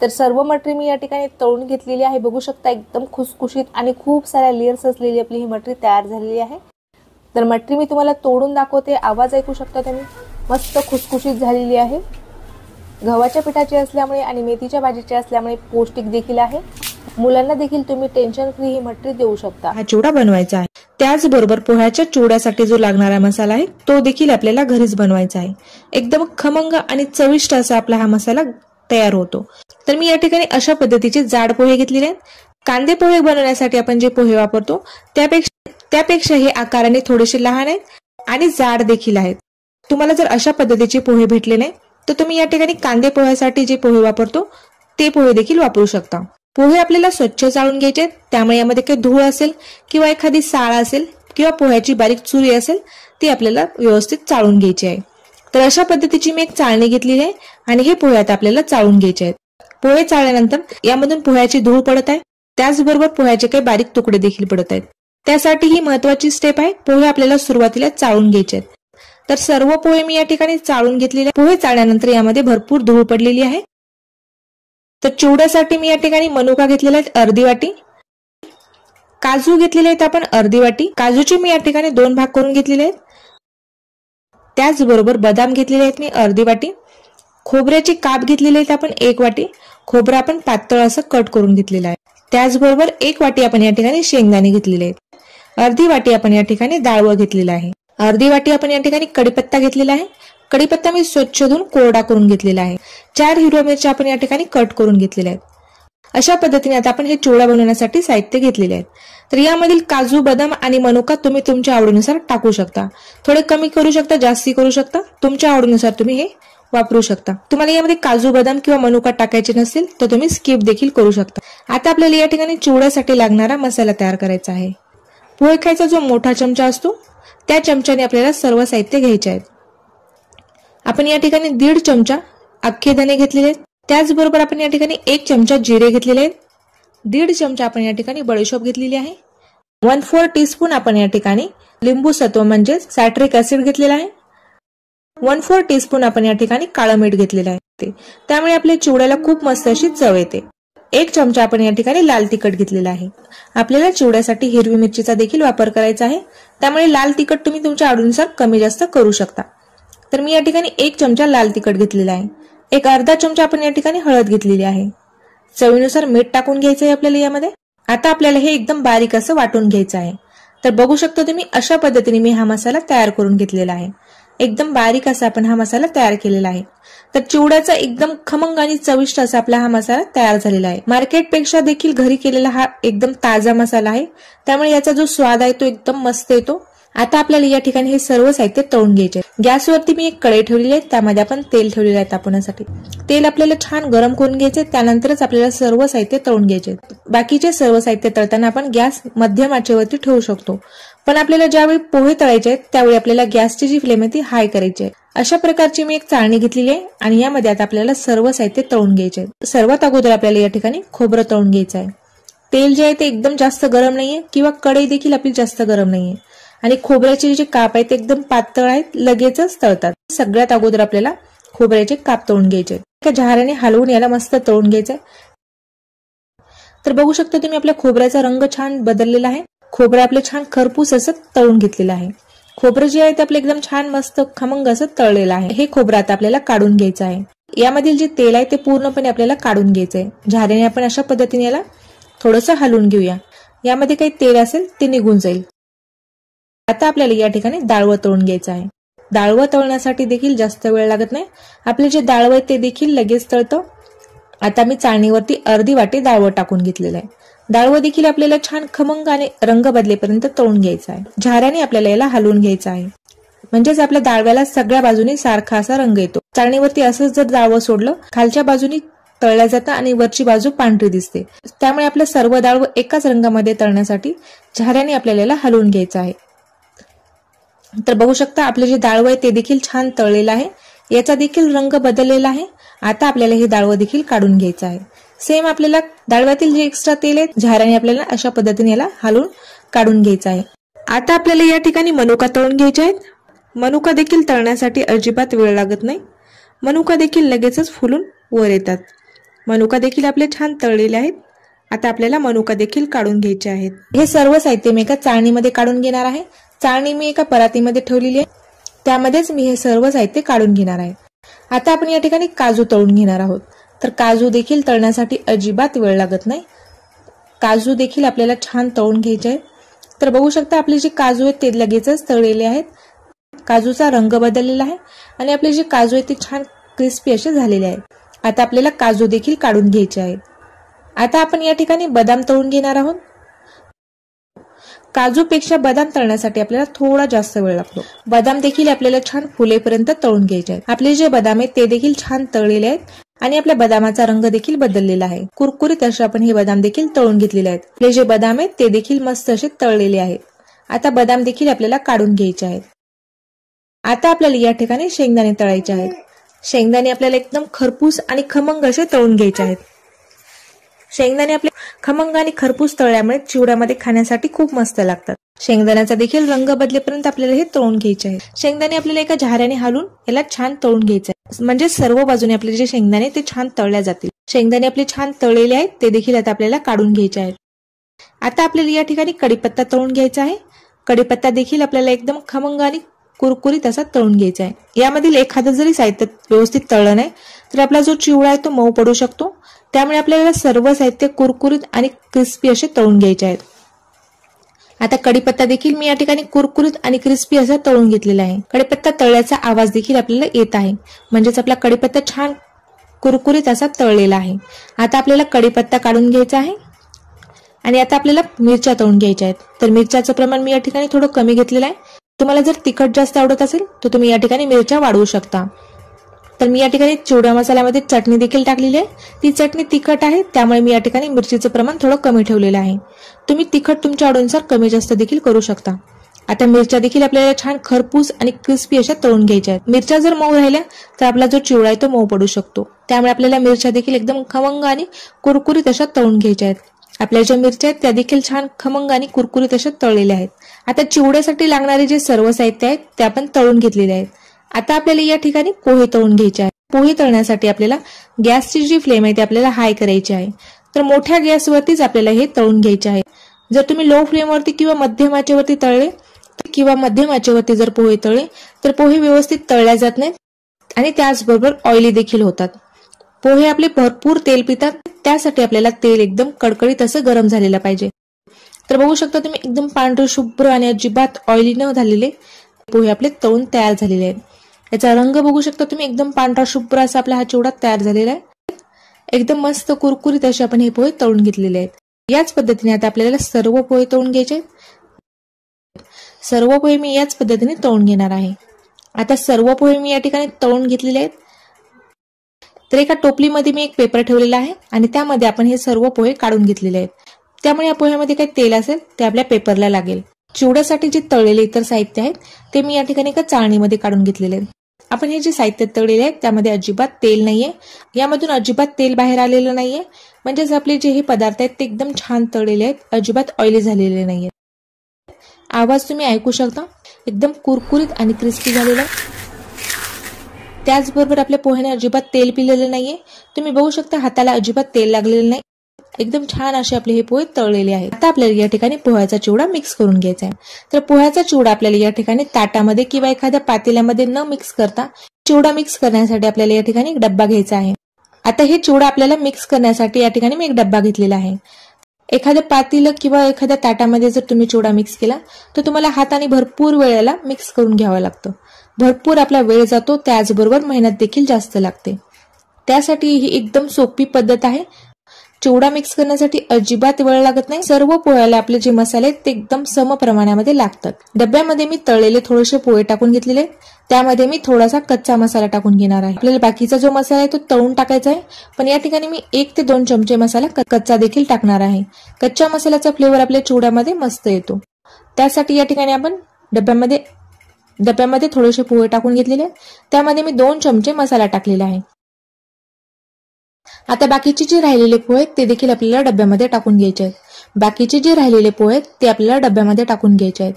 तर सर्व मटरी मी या ठिकाणी तळून घेतलेली आहे। बघू शकता एकदम खुसखुशीत आणि खूप साऱ्या लेयर्स असलेली आपली ही मटरी तयार झालेली आहे। तर मटरी मी तुम्हाला तोडून दाखवते, आवाज ऐकू शकता तुम्ही, मस्त खुसखुशीत झालेली आहे। गव्हाच्या पिठाची असल्यामुळे आणि मेथीच्या भाजीची असल्यामुळे पौष्टिक देखील आहे। मुलांना देखील तुम्ही टेन्शन फ्री ही मटरी देऊ शकता। हा चिवडा बनवायचा आहे। त्याचबरोबर पोह्याच्या चिवड्यासाठी जो लागणारा मसाला आहे तो देखील आपल्याला घरीच बनवायचा आहे। एकदम खमंग आणि चविष्ट असा आपला हा मसाला तयार होतो। तर मी या ठिकाणी अशा पद्धतीचे जाड पोहे घेतलेले आहेत। कांदे पोहे बनवण्यासाठी आपण जे पोहे वापरतो त्यापेक्षा हे आकाराने थोडेसे लहान आहेत आणि जाड देखील आहेत। तुम्हाला जर अशा पद्धतीचे पोहे भेटले नाही तर तुम्ही या ठिकाणी कांदे पोह्यासाठी जे पोहे वापरतो ते पोहे देखील वापरू शकता। पोहे आपल्याला स्वच्छ चाळून घ्यायचे, त्यामुळे यामध्ये काही धूळ असेल किंवा एखादी साळ असेल किंवा पोह्याची बारीक चुरी असेल ती आपल्याला व्यवस्थित चाळून घ्यायची आहे। तर अशा पद्धतीची मी एक चाळणी घेतलेली आहे आणि हे पोहे आता आपल्याला चाळून घ्यायचे आहेत। पोहे चाळल्यानंतर यामधून पोह्याची धूळ पडत आहे, त्याचबरोबर पोह्याचे काही बारीक तुकडे देखील पडत आहेत। त्यासाठी ही महत्वाची स्टेप आहे, पोहे आपल्याला सुरुवातीला चाळून घ्यायचे आहेत। तर सर्व पोहे मी या ठिकाणी चाळून घेतलेले आहे। पोहे चाळल्यानंतर यामध्ये भरपूर धूळ पडलेली आहे। तर चिवड्यासाठी मी या ठिकाणी मनुका घेतलेला आहे अर्धी वाटी, काजू घेतलेले आहेत आपण अर्धी वाटी, काजूचे मी या ठिकाणी 2 भाग करून घेतलेले आहेत। त्याचबरोबर बदाम घेतलेले आहेत मी अर्धी वाटी, खोबऱ्याचे काप घेतलेले आहेत आपण 1 वाटी, खोबरं आपण पातळ असं कट करून घेतलेलं आहे। त्याचबरोबर 1 वाटी आपण या ठिकाणी शेंगदाणे घेतलेले आहेत, अर्धी वाटी आपण या ठिकाणी डाळवं घेतलेलं आहे, अर्धी वाटी आपण या ठिकाणी कढीपत्ता घेतलेला आहे। कढीपत्ता मी स्वच्छ धुवून कोरडा करून घेतलेला आहे। 4 हिरव्या मिरच्या आपण या ठिकाणी कट करून घेतलेल्या आहेत। अशा पद्धतीने आता आपण हे चिवडा बनवण्यासाठी साहित्य घेतलेले आहेत। तर यामधील काजू, बदाम आणि मनुका तुम्ही तुमच्या आवडीनुसार टाकू शकता, थोडे कमी करू शकता, जास्ती करू शकता, तुमच्या आवडीनुसार तुम्ही हे वापरू शकता। तुम्हाला यामध्ये काजू, बदाम किंवा मनुका टाकायचे नसेल तर तुम्ही स्किप देखील करू शकता। आता आपल्याला या ठिकाणी चिवड्यासाठी लागणारा मसाला तयार करायचा आहे। पोहे खायचा जो मोठा चमचा असतो त्या चमच्याने आपल्याला सर्व साहित्य घ्यायचे आहेत। आपण या ठिकाणी 1.5 चमचा अख्खे धने घेतलेले आहेत, त्याचबरोबर आपण या ठिकाणी 1 चमचा जिरे घेतलेले आहेत, 1.5 चमचा आपण या ठिकाणी बडीशोप घेतलेली आहे, 1/4 टीस्पून आपण या ठिकाणी लिंबू सत्व म्हणजे सॅट्रिक ऍसिड घेतलेला आहे, 1/4 टीस्पून आपण या ठिकाणी काळं मीठ घेतलेलं आहे, त्यामुळे आपल्या चिवड्याला खूप मस्त अशी चव येते। 1 चमचा आपण या ठिकाणी लाल तिखट घेतलेला आहे। आपल्याला चिवड्यासाठी हिरवी मिरचीचा देखील वापर करायचा आहे, त्यामुळे लाल तिखट तुम्ही तुमच्या आवडीनुसार कमी जास्त करू शकता। तर मी या ठिकाणी 1 चमचा लाल तिखट घेतलेला आहे, एक अर्धा चमचा आपण या ठिकाणी हळद घेतलेली आहे, चवीनुसार मीठ टाकून घ्यायचं आहे आपल्याला यामध्ये। आता आपल्याला हे एकदम बारीक असं वाटून घ्यायचं आहे। तर बघू शकता तुम्ही अशा पद्धतीने मी हा मसाला तयार करून घेतलेला आहे। एकदम बारीक असा आपण हा मसाला तयार केलेला आहे। तर चिवड्याचा एकदम खमंग आणि चविष्ट असा आपला हा मसाला तयार झालेला आहे। मार्केटपेक्षा देखील घरी केलेला हा एकदम ताजा मसाला आहे, त्यामुळे याचा जो स्वाद आहे तो एकदम मस्त येतो। आता आपल्याला या ठिकाणी हे सर्व साहित्य तळून घ्यायचे। गॅसवरती मी एक कढई ठेवलेली आहे, त्यामध्ये आपण तेल ठेवलेले आहे तापवण्यासाठी। तेल आपल्याला छान गरम करून घ्यायचे, त्यानंतरच आपल्याला सर्व साहित्य तळून घ्यायचे। बाकीचे सर्व साहित्य तळताना आपण गॅस मध्यम आचेवरती ठेवू शकतो, पण आपल्याला ज्यावेळी पोहे तळायचे आहेत त्यावेळी आपल्याला गॅसची जी फ्लेम आहे ती हाय करायची आहे। अशा प्रकारची मी एक चाळणी घेतलेली आहे आणि यामध्ये आता आपल्याला सर्व साहित्य तळून घ्यायचे आहे। सर्वात अगोदर आपल्याला या ठिकाणी खोबरं तळून घ्यायचं आहे। तेल जे आहे ते एकदम जास्त गरम नाहीये किंवा कढई देखील आपली जास्त गरम नाहीये आणि खोबऱ्याचे जे काप आहेत ते एकदम पातळ आहेत, लगेचच तळतात। सगळ्यात अगोदर आपल्याला खोबऱ्याचे काप तळून घ्यायचे, एका झाऱ्याने हलवून याला मस्त तळून घ्यायचंय। तर बघू शकता तुम्ही आपल्या खोबऱ्याचा रंग छान बदललेला आहे, खोबरं आपलं छान खरपूस असं तळून घेतलेलं आहे। खोबरं जे आहे ते आपलं एकदम छान मस्त खमंग असं तळलेलं आहे। हे खोबरं आता आपल्याला काढून घ्यायचं आहे। यामधील जे तेल आहे ते पूर्णपणे आपल्याला काढून घ्यायचंय। झाऱ्याने आपण अशा पद्धतीने याला थोडंसं हलवून घेऊया, यामध्ये काही तेल असेल ते निघून जाईल। आता आपल्याला या ठिकाणी डाळवं तळून घ्यायचं आहे। डाळवं तळण्यासाठी देखील जास्त वेळ लागत नाही, आपले जे डाळवं आहे ते देखील लगेच तळतं। आता मी चाळणीवरती अर्धी वाटी डाळवं टाकून घेतलेलं आहे। डाळवं देखील आपल्याला छान खमंग आणि रंग बदलेपर्यंत तळून घ्यायचं आहे। झाऱ्याने आपल्याला याला हलवून घ्यायचं आहे, म्हणजेच आपल्या डाळव्याला सगळ्या बाजूनी सारखा असा रंग येतो। चाळणीवरती असंच जर डाळवं सोडलं खालच्या बाजूनी तळलं जातं आणि वरची बाजू पांढरी दिसते. त्यामुळे आपलं सर्व डाळवं एकाच रंगामध्ये तळण्यासाठी झाऱ्याने आपल्याला हलवून घ्यायचं आहे. तर बघू शकता आपले जे डाळवं आहे ते देखील छान तळलेलं आहे. याचा देखील रंग बदललेला आहे. आता आपल्याला हे डाळवं देखील काढून घ्यायचं आहे. सेम आपल्याला डाळव्यातील जे एक्स्ट्रा तेल आहे झाऱ्याने आपल्याला अशा पद्धतीने याला हलवून काढून घ्यायचं आहे. आता आपल्याला या ठिकाणी मनुका तळून घ्यायचे आहेत. मनुका देखील तळण्यासाठी अजिबात वेळ लागत नाही. मनुका देखील लगेचच फुलून वर येतात. मनुका देखील आपले छान तळलेले आहेत. आता आपल्याला मनुका देखील काढून घ्यायचे आहेत. हे सर्व साहित्य मी एका चाळणीमध्ये काढून घेणार आहे. चाळणी मी एका परातीमध्ये ठेवलेली आहे. त्यामध्येच मी हे सर्व साहित्य काढून घेणार आहे. आता आपण या ठिकाणी काजू तळून घेणार आहोत. तर काजू देखील तळण्यासाठी अजिबात वेळ लागत नाही. काजू देखील आपल्याला छान तळून घ्यायचे आहेत. तर बघू शकता आपले जे काजू आहेत ते लगेचच तळलेले आहेत. काजूचा रंग बदललेला आहे आणि आपले जे काजू आहेत ते छान क्रिस्पी असे झालेले आहेत. आता आपल्याला काजू देखील काढून घ्यायचे आहेत. आता आपण या ठिकाणी बदाम तळून घेणार आहोत. काजूपेक्षा बदाम तळण्यासाठी आपल्याला थोडा जास्त वेळ लागतो. बदाम देखील आपल्याला छान फुलेपर्यंत तळून घ्यायचे आहेत. आपले जे बदाम आहेत ते देखील छान तळलेले आहेत आणि आपल्या बदामाचा रंग देखील बदललेला आहे. कुरकुरीत असे आपण हे बदाम देखील तळून घेतलेले आहेत. आपले जे बदाम आहेत ते देखील मस्त असे तळलेले आहेत. आता बदाम देखील आपल्याला काढून घ्यायचे आहेत. आता आपल्याला या ठिकाणी शेंगदाणे तळायचे आहेत. शेंगदाणे आपल्याला एकदम खरपूस आणि खमंग असे तळून घ्यायचे आहेत. शेंगदाणे आपले खमंग आणि खरपूस तळल्यामुळे चिवड्यामध्ये खाण्यासाठी खूप मस्त लागतात. शेंगदाण्याचा देखील रंग बदलेपर्यंत आपल्याला हे तळून घ्यायचे आहे. शेंगदाणे आपल्याला एका झाऱ्याने हालून याला छान तळून घ्यायचे आहे. म्हणजे सर्व बाजूने आपले जे शेंगदाणे ते छान तळल्या जातील. शेंगदाणे आपले छान तळलेले आहेत ते देखील आता आपल्याला काढून घ्यायचे आहेत. आता आपल्याला या ठिकाणी कढीपत्ता तळून घ्यायचा आहे. कढीपत्ता देखील आपल्याला एकदम खमंग आणि कुरकुरीत असा तळून घ्यायचा आहे. यामधील एखादं जरी साहित्य व्यवस्थित तळलं नाही तर आपला जो चिवडा आहे तो मऊ पडू शकतो. त्यामुळे आपल्याला सर्व साहित्य कुरकुरीत आणि क्रिस्पी असे तळून घ्यायचे आहेत. आता कढीपत्ता देखील मी या ठिकाणी कुरकुरीत आणि क्रिस्पी असा तळून घेतलेला आहे. कढीपत्ता तळल्याचा आवाज देखील आपल्याला येत आहे. म्हणजेच आपला कढीपत्ता छान कुरकुरीत असा तळलेला आहे. आता आपल्याला कढीपत्ता काढून घ्यायचा आहे आणि आता आपल्याला मिरच्या तळून घ्यायच्या आहेत. तर मिरच्याचं प्रमाण मी या ठिकाणी थोडं कमी घेतलेलं आहे. तुम्हाला जर तिखट जास्त आवडत असेल तर तुम्ही या ठिकाणी मिरच्या वाढवू शकता. तर मी या ठिकाणी चिवडा मसाल्यामध्ये चटणी देखील टाकलेली आहे. ती चटणी तिखट आहे त्यामुळे मी या ठिकाणी मिरचीचं प्रमाण थोडं कमी ठेवलेलं आहे. तुम्ही तिखट तुमच्या आवडीनुसार कमी जास्त देखील करू शकता. आता मिरच्या देखील आपल्याला छान खरपूस आणि क्रिस्पी अशा तळून घ्यायच्या आहेत. मिरच्या जर मऊ राहिल्या तर आपला जो चिवडा आहे तो मऊ पडू शकतो. त्यामुळे आपल्याला मिरच्या देखील एकदम खमंग आणि कुरकुरीत अशा तळून घ्यायच्या आहेत. आपल्या ज्या मिरच्या आहेत त्या देखील छान खमंग आणि कुरकुरीत अशा तळलेल्या आहेत. आता चिवड्यासाठी लागणारे जे सर्व साहित्य आहेत ते आपण तळून घेतलेले आहेत. आता आपल्याला या ठिकाणी पोहे तळून घ्यायचे आहे. पोहे तळण्यासाठी आपल्याला गॅसची जी फ्लेम आहे ती आपल्याला हाय करायची आहे. तर मोठ्या गॅसवरतीच आपल्याला हे तळून घ्यायचे आहे. जर तुम्ही लो फ्लेमवरती किंवा मध्यम आचेवरती तळले किंवा मध्यम आचेवरती जर पोहे तळले तर पोहे व्यवस्थित तळल्या जात नाहीत आणि त्याचबरोबर ऑइली देखील होतात. पोहे आपले भरपूर तेल पितात. त्यासाठी आपल्याला तेल एकदम कडकडीत असं गरम झालेलं पाहिजे. तर बघू शकता तुम्ही एकदम पांढरे शुभ्र आणि अजिबात ऑइली न झालेले पोहे आपले तळून तयार झालेले आहेत. याचा रंग बघू शकता तुम्ही एकदम पांढरा शुभ्र असा आपला हा चिवडा तयार झालेला आहे. एकदम मस्त कुरकुरीत असे आपण हे पोहे तळून घेतलेले आहेत. याच पद्धतीने आता आपल्याला सर्व पोहे तळून घ्यायचे. सर्व पोहे मी याच पद्धतीने तळून घेणार आहे. आता सर्व पोहे मी या ठिकाणी तळून घेतलेले आहेत. तर एका टोपलीमध्ये मी एक पेपर ठेवलेला आहे आणि त्यामध्ये आपण हे सर्व पोहे काढून घेतलेले आहेत. त्यामुळे या पोह्यामध्ये काही तेल असेल ते आपल्या पेपरला लागेल. चिवड्यासाठी जे तळलेले इतर साहित्य आहेत ते मी या ठिकाणी एका चाळणीमध्ये काढून घेतलेले आहेत. आपण हे जे साहित्य तळलेले आहेत त्यामध्ये अजिबात तेल नाहीये. यामधून अजिबात तेल बाहेर आलेलं नाहीये. म्हणजेच आपले जे हे पदार्थ आहेत ते एकदम छान तळलेले आहेत. अजिबात ऑइली झालेले नाहीये. आवाज तुम्ही ऐकू शकता. एकदम कुरकुरीत आणि क्रिस्पी झालेला आहे. त्याचबरोबर आपल्या पोह्याने अजिबात तेल पिलेलं नाहीये. तुम्ही बघू शकता हाताला अजिबात तेल लागलेलं नाही. एकदम छान असे आपले हे पोहे तळलेले आहेत. आता आपल्याला या ठिकाणी पोह्याचा चिवडा मिक्स करून घ्यायचा आहे. तर पोह्याचा चिवडा आपल्याला या ठिकाणी ताटामध्ये किंवा एखाद्या पातेल्यामध्ये न मिक्स करता चिवडा मिक्स करण्यासाठी आपल्याला या ठिकाणी एक डब्बा घ्यायचा आहे. आता हे चिवडा आपल्याला मिक्स करण्यासाठी या ठिकाणी मी एक डब्बा घेतलेला आहे. एखाद्या पातेलं किंवा एखाद्या ताटामध्ये जर तुम्ही चिवडा मिक्स केला तर तुम्हाला हाताने भरपूर वेळेला मिक्स करून घ्यावं लागतं. भरपूर आपला वेळ जातो. त्याचबरोबर मेहनत देखील जास्त लागते. त्यासाठी ही एकदम सोपी पद्धत आहे. चिवडा मिक्स करण्यासाठी अजिबात वेळ लागत नाही. सर्व पोह्याला आपले जे मसाले आहेत ते एकदम सम प्रमाणामध्ये लागतात. डब्यामध्ये मी तळलेले थोडेसे पोहे टाकून घेतलेले, त्यामध्ये मी थोडासा कच्चा मसाला टाकून घेणार आहे. आपल्याला बाकीचा जो मसाला आहे तो तळून टाकायचा आहे, पण या ठिकाणी मी 1 ते 2 चमचे मसाला कच्चा देखील टाकणार आहे. कच्च्या मसाल्याचा फ्लेवर आपल्या चिवड्यामध्ये मस्त येतो. त्यासाठी या ठिकाणी आपण डब्यामध्ये थोडेसे पोहे टाकून घेतलेले, त्यामध्ये मी 2 चमचे मसाला टाकलेला आहे. आता बाकीचे जे राहिलेले पोहे आहेत ते देखील आपल्याला डब्यामध्ये टाकून घ्यायचे आहेत. बाकीचे जे राहिलेले पोहे आहेत ते आपल्याला डब्यामध्ये टाकून घ्यायचे आहेत.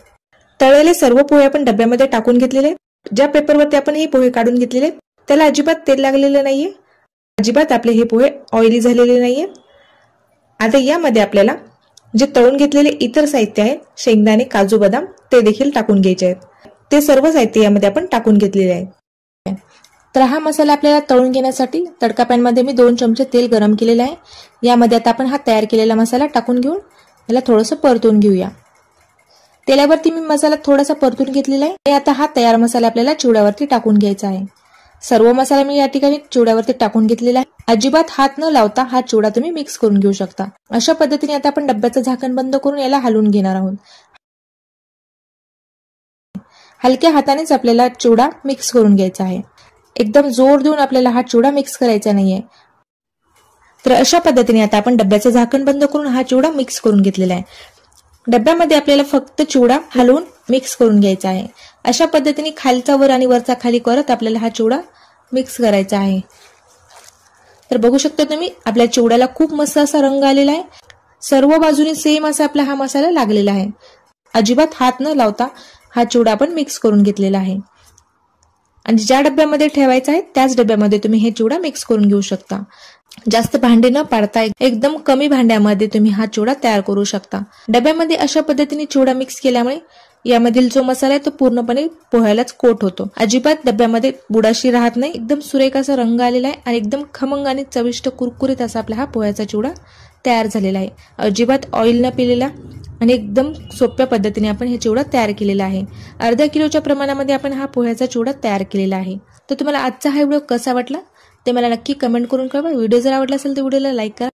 तळलेले सर्व पोहे आपण डब्यामध्ये टाकून घेतलेले. ज्या पेपरवरती आपण हे पोहे काढून घेतलेले त्याला अजिबात तेल लागलेलं नाहीये, अजिबात आपले हे पोहे ऑइली झालेले नाहीये. आता यामध्ये आपल्याला जे तळून घेतलेले इतर साहित्य आहे, शेंगदाणे, काजू, बदाम, ते देखील टाकून घ्यायचे आहेत. ते सर्व साहित्य यामध्ये आपण टाकून घेतलेले आहे. तर हा मसाला आपल्याला तळून घेण्यासाठी तडका पॅन मध्ये मी 2 चमचे तेल गरम केलेले आहे. यामध्ये आता आपण हा तयार केलेला मसाला टाकून घेऊन याला थोडंसं परतून घेऊया. तेलावरती मी मसाला थोडासा परतून घेतलेला आहे आणि आता हा तयार मसाला आपल्याला चिवड्यावरती टाकून घ्यायचा आहे. सर्व मसाला मी या ठिकाणी चिवड्यावरती टाकून घेतलेला आहे. अजिबात हात न लावता हा चिवडा तुम्ही मिक्स करून घेऊ शकता. अशा पद्धतीने आता आपण डब्याचं झाकण बंद करून याला हलवून घेणार आहोत. हलक्या हातानेच आपल्याला चिवडा मिक्स करून घ्यायचा आहे. एकदम जोर देऊन आपल्याला हा चिवडा मिक्स करायचा नाहीये. तर अशा पद्धतीने आता आपण डब्याचं झाकण बंद करून हा चिवडा मिक्स करून घेतलेला आहे. डब्यामध्ये आपल्याला फक्त चिवडा हलवून मिक्स करून घ्यायचा आहे. अशा पद्धतीने खालचा वर आणि वरचा खाली करत आपल्याला हा चिवडा मिक्स करायचा आहे. तर बघू शकता तुम्ही आपल्या चिवड्याला खूप मस्त असा रंग आलेला आहे. सर्व बाजूने सेम असा आपला हा मसाला लागलेला आहे. अजिबात हात न लावता हा चिवडा आपण मिक्स करून घेतलेला आहे. आणि ज्या डब्यामध्ये ठेवायचा आहे त्याच डब्यामध्ये तुम्ही हे चिवडा मिक्स करून घेऊ शकता. जास्त भांडे न पाडता एकदम कमी भांड्यामध्ये तुम्ही हा चिवडा तयार करू शकता. डब्यामध्ये अशा पद्धतीने चिवडा मिक्स केल्यामुळे यामधील जो मसाला आहे तो पूर्णपणे पोह्यालाच कोट होतो. अजिबात डब्यामध्ये बुडाशी राहत नाही. एकदम सुरेख असा रंग आलेला आहे आणि एकदम खमंग आणि चविष्ट कुरकुरीत असा आपला हा पोह्याचा चिवडा तयार झालेला आहे. अजिबात ऑइल न पिलेला आणि एकदम सोप्या पद्धतीने आपण हे चिवडा तयार केलेला आहे. अर्धा किलोच्या प्रमाणामध्ये आपण हा पोह्याचा चिवडा तयार केलेला आहे. तर तुम्हाला आजचा हा व्हिडिओ कसा वाटला ते मला नक्की कमेंट करून कळवा. व्हिडिओ जर आवडला असेल तर व्हिडिओला लाईक करा.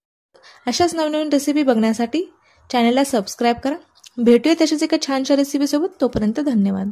अशाच नवनवीन रेसिपी बघण्यासाठी चॅनलला सबस्क्राईब करा. भेटूया तशाच एका छानशा रेसिपी सोबत. तोपर्यंत धन्यवाद.